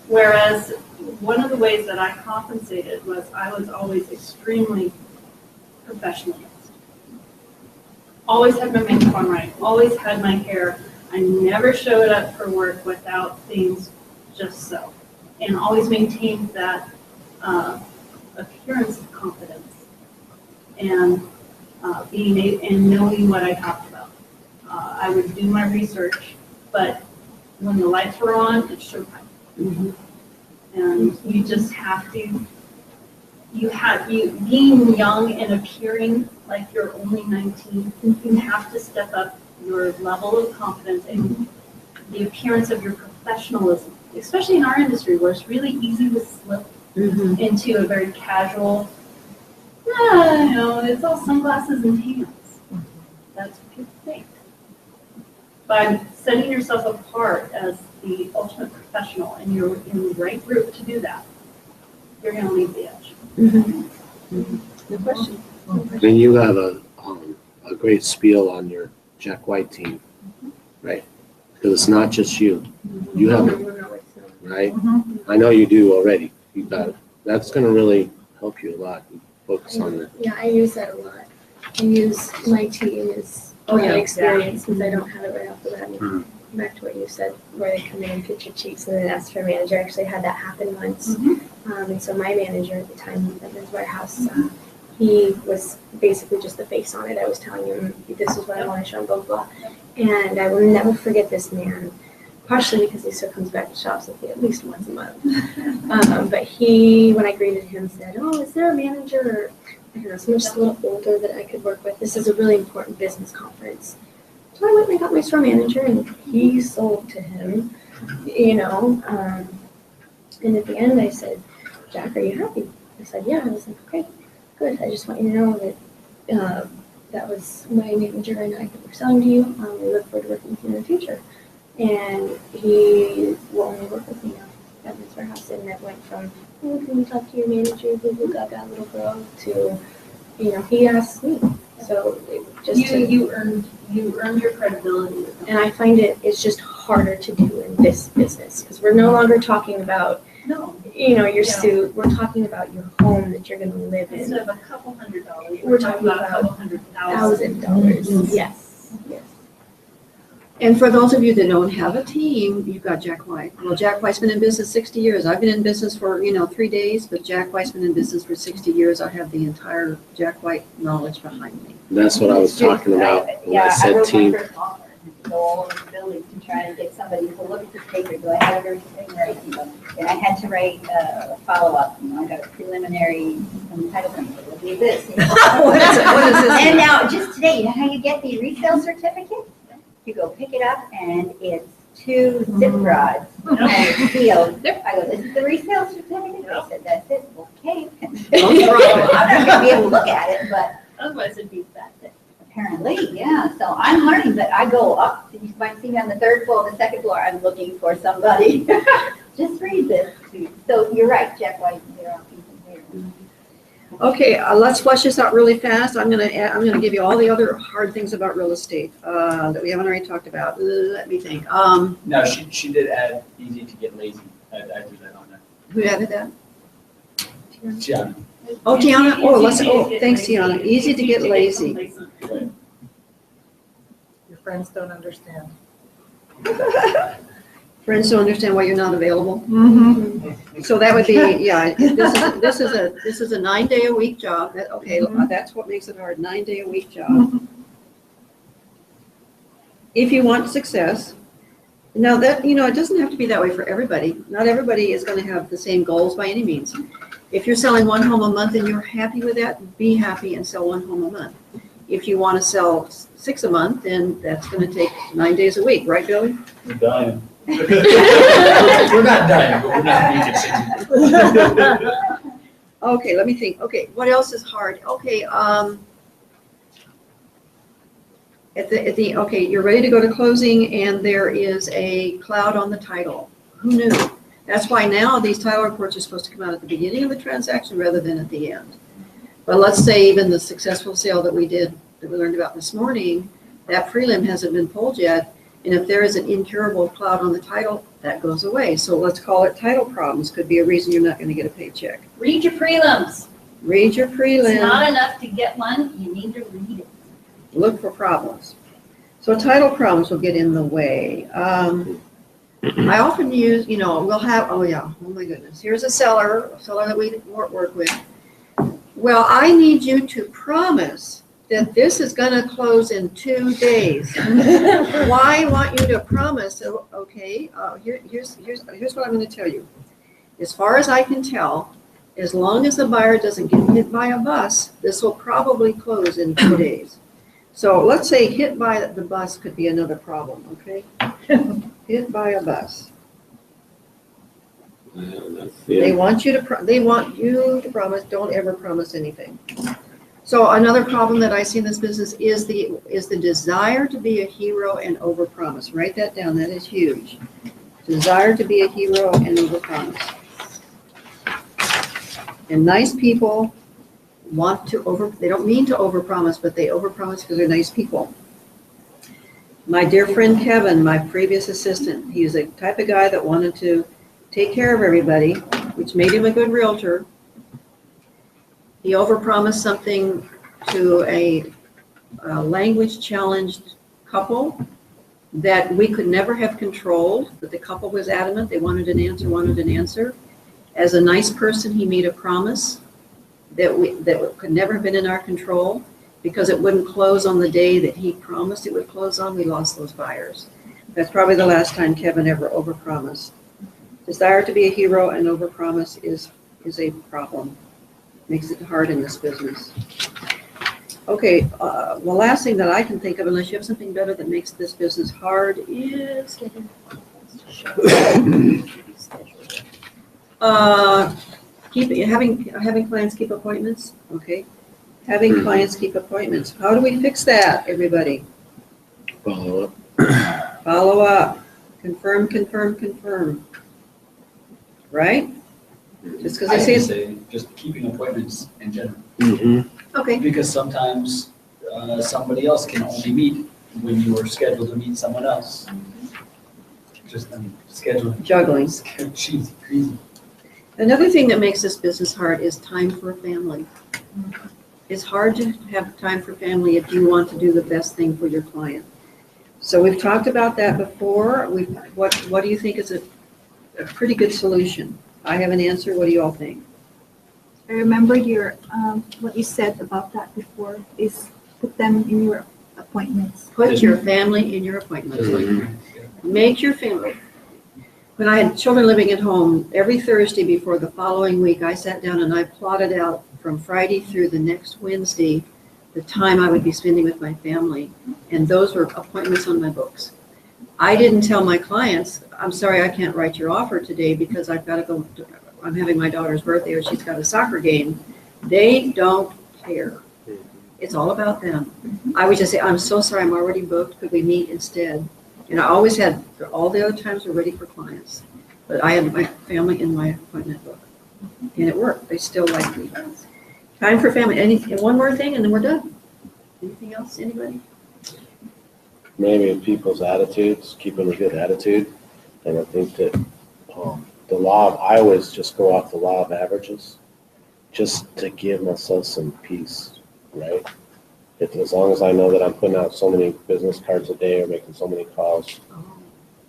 Whereas one of the ways that I compensated was I was always extremely professional. Always had my makeup on right, always had my hair. I never showed up for work without things just so. And always maintained that appearance of confidence and knowing what I talked about. I would do my research, but when the lights were on, it's showtime. And you just have to, being young and appearing like you're only 19, you have to step up your level of confidence and the appearance of your professionalism, especially in our industry where it's really easy to slip into a very casual, it's all sunglasses and tans. That's what people think. By setting yourself apart as the ultimate professional, and you're in the right group to do that, you're going to leave the edge. No question. Then you have a great spiel on your Jack White team, right? Because it's not just you. You have it, right? I know you do already. You got it. That's going to really help you a lot. Focus on that. Yeah, I use that a lot. I use my team as experience, since I don't have it right off the bat. Back to what you said, where they come in and pitch your cheeks and then ask for a manager. I actually had that happen once. And so my manager at the time at Men's Warehouse, he was basically just the face on it. I was telling him, this is what I want to show him, blah, blah. And I will never forget this man, partially because he still comes back to shops with me at least once a month. But he, when I greeted him, said, "Oh, is there a manager?" Or, I don't know, someone just a little older that I could work with. This is a really important business conference. So I went and I got my store manager, and he sold to him, and at the end I said, "Jack, are you happy?" I said, "Yeah." I was like, "Okay, good. I just want you to know that that was my manager and I that were selling to you. We look forward to working with you in the future. And he will only work with me now. That was our house, and it went from, oh, can we talk to your manager, boo boo gaga little girl, to, he asked me. So just You earned your credibility with them. and I find it's just harder to do in this business because we're no longer talking about, No, your Yeah. suit. We're talking about your home that you're going to live in. instead of a couple $100s, We're we're talking talking about a about couple $100,000. $1,000. Yes. Yes. And for those of you that don't have a team, you've got Jack White. Well, Jack White's been in business 60 years. I've been in business for, 3 days, but Jack White's been in business for 60 years. I have the entire Jack White knowledge behind me. That's what I was talking about when I said team. wrote my first offer, to go all over the building to try to get somebody to look at this paper, do I have everything right? And I had to write a follow-up, I got a preliminary title company, look at this. What is this? And now, just today, you know how you get the resale certificate? You go pick it up and it's 2 zip rods and it's sealed. I go, this is the resale certificate? They said, that's it, okay. I'm not gonna be able to look at it, but Otherwise it'd be that thick. apparently, yeah, so I'm learning, but I go up, you might see me on the 3rd floor, the 2nd floor, I'm looking for somebody. Just read this. So you're right, Jack White, there are people there. Okay, let's flesh this out really fast. I'm gonna give you all the other hard things about real estate that we haven't already talked about. Let me think. No, she did add easy to get lazy. I threw that on there. Who added that? Gianna. Oh, Tiana. It's easy to get Thanks, lazy. Tiana. Easy to get lazy. complacent. Your friends don't understand. Friends don't understand why you're not available. Mm-hmm. So that would be, yeah, this is a 9-day-a-week job. Okay, that's what makes it hard, 9-day-a-week job. If you want success, now that, it doesn't have to be that way for everybody. Not everybody is going to have the same goals by any means. If you're selling 1 home a month and you're happy with that, be happy and sell 1 home a month. If you want to sell 6 a month, then that's going to take 9 days a week, right, Billy? We're dying. We're not dying, but we're not weak at Okay, let me think. Okay, what else is hard? Okay, okay, you're ready to go to closing and there is a cloud on the title. Who knew? That's why now these title reports are supposed to come out at the beginning of the transaction rather than at the end. But let's say even the successful sale that we learned about this morning, that prelim hasn't been pulled yet. And if there is an incurable cloud on the title, that goes away. So let's call it title problems. Could be a reason you're not going to get a paycheck. Read your prelims. Read your prelim. It's not enough to get one, you need to read it. Look for problems. So title problems will get in the way. I often use, we'll have, oh my goodness, here's a seller that we work with. Well, I need you to promise that this is going to close in 2 days. Why I want you to promise? Okay, here's what I'm going to tell you. As far as I can tell, as long as the buyer doesn't get hit by a bus, this will probably close in 2 days. So let's say hit by the bus could be another problem, okay? Hit by a bus. They want you to promise, don't ever promise anything. So another problem that I see in this business is the desire to be a hero and overpromise. Write that down, that is huge. Desire to be a hero and overpromise. And nice people they don't mean to overpromise, but they overpromise because they're nice people. My dear friend Kevin, my previous assistant, he was the type of guy that wanted to take care of everybody, which made him a good realtor. He overpromised something to a language challenged couple that we could never have controlled, but the couple was adamant. They wanted an answer. As a nice person, he made a promise that could never have been in our control because it wouldn't close on the day that he promised it would close on. We lost those buyers. That's probably the last time Kevin ever overpromised. Desire to be a hero and overpromise is a problem. Makes it hard in this business. Okay, the last thing that I can think of, unless you have something better that makes this business hard, is having clients keep appointments. Okay, Having clients keep appointments. How do we fix that, everybody? Follow up. Follow up. Confirm, confirm, confirm. Right? Just because I I say would it's, say just keeping appointments in general, okay, because sometimes somebody else can only meet when you are scheduled to meet someone else. Just, scheduling. juggling. Cheesy, crazy. Another thing that makes this business hard is time for family. It's hard to have time for family if you want to do the best thing for your client. So we've talked about that before. What do you think is a pretty good solution? I have an answer. What do you all think? I remember what you said about that before is put them in your appointments. Put your family in your appointments. Make your family. When I had children living at home, every Thursday before the following week, I sat down and I plotted out from Friday through the next Wednesday the time I would be spending with my family. And those were appointments on my books. I didn't tell my clients, I'm sorry, I can't write your offer today because I've got to go, I'm having my daughter's birthday or she's got a soccer game. They don't care. It's all about them. I would just say, I'm so sorry, I'm already booked. Could we meet instead? And I always had, all the other times were ready for clients. But I had my family in my appointment book. And it worked. They still like me. Time for family. One more thing and then we're done. Anything else, anybody? Maybe people's attitudes, keeping a good attitude. And I think that I always just go off the law of averages, just to give myself some peace, right? As long as I know that I'm putting out so many business cards a day or making so many calls,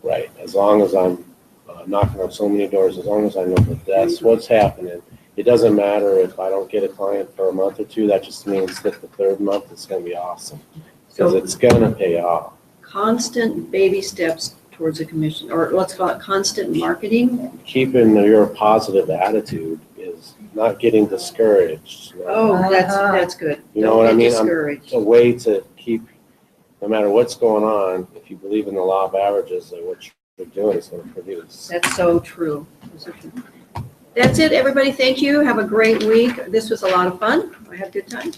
right? As long as I'm knocking on so many doors, as long as I know that that's what's happening. It doesn't matter if I don't get a client for a month or two. That just means that the third month it's going to be awesome because it's going to pay off. Constant baby steps towards a commission, or let's call it constant marketing. Keeping your positive attitude is not getting discouraged. You know? Oh, that's good. You know what I mean? Discouraged. A way to keep, no matter what's going on, if you believe in the law of averages, that what you're doing is going to produce. That's so true. That's so true. That's it, everybody. Thank you. Have a great week. This was a lot of fun. I had a good time.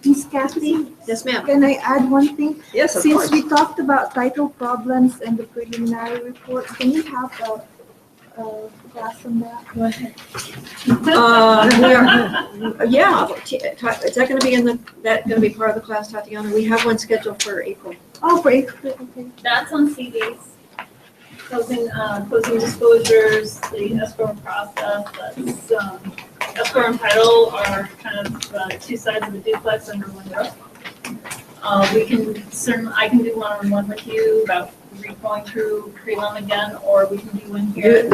Miss Kathy, Yes, ma'am. can I add one thing? Yes, of Since course. we talked about title problems and the preliminary report, can you have a class on that? Go ahead. Yeah. Is that going to be going to be part of the class, Tatiana? We have one scheduled for April. Oh, for April, okay. That's on CDs. Closing disclosures, the escrow process, that's, escrow and title are kind of two sides of the duplex under one roof. I can do one-on-one with you about going through prelim again, or we can do one here.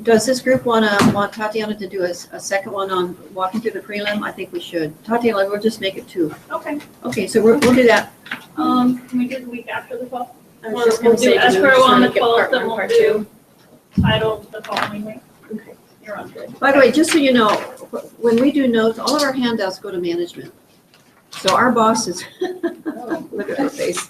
Does this group want Tatiana to do a second one on walking through the prelim? I think we should. Tatiana, we'll just make it 2. Okay. Okay, so we'll do that. Can we do the week after the 12th? I was Or just we'll gonna do say, escrow on the 12th, part then one, we'll part do title the following week. Okay. You're on good. By the way, just so you know, when we do notes, all of our handouts go to management. So our bosses, look at her face.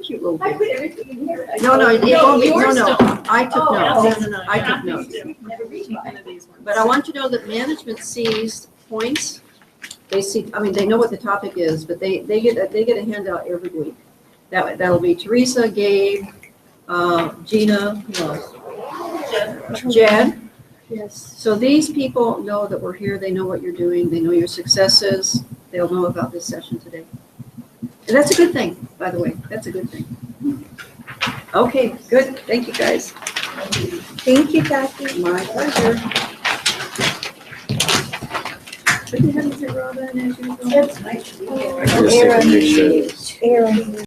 Cute little I face. put everything in here. No, yours no. don't. I took Oh, notes. no. I took Kathy's notes. do. Never read mine. But I want you to know that management sees points. They see, they know what the topic is, but they get a handout every week. That'll be Teresa, Gabe, Gina, who else? Jed. Yes. So these people know that we're here. They know what you're doing. They know your successes. They'll know about this session today. And that's a good thing, by the way. That's a good thing. Okay, good. Thank you, guys. Thank you, Kathy. My pleasure. Good to have you here, Robin, as usual. That's nice. I just appreciate it. Aaron.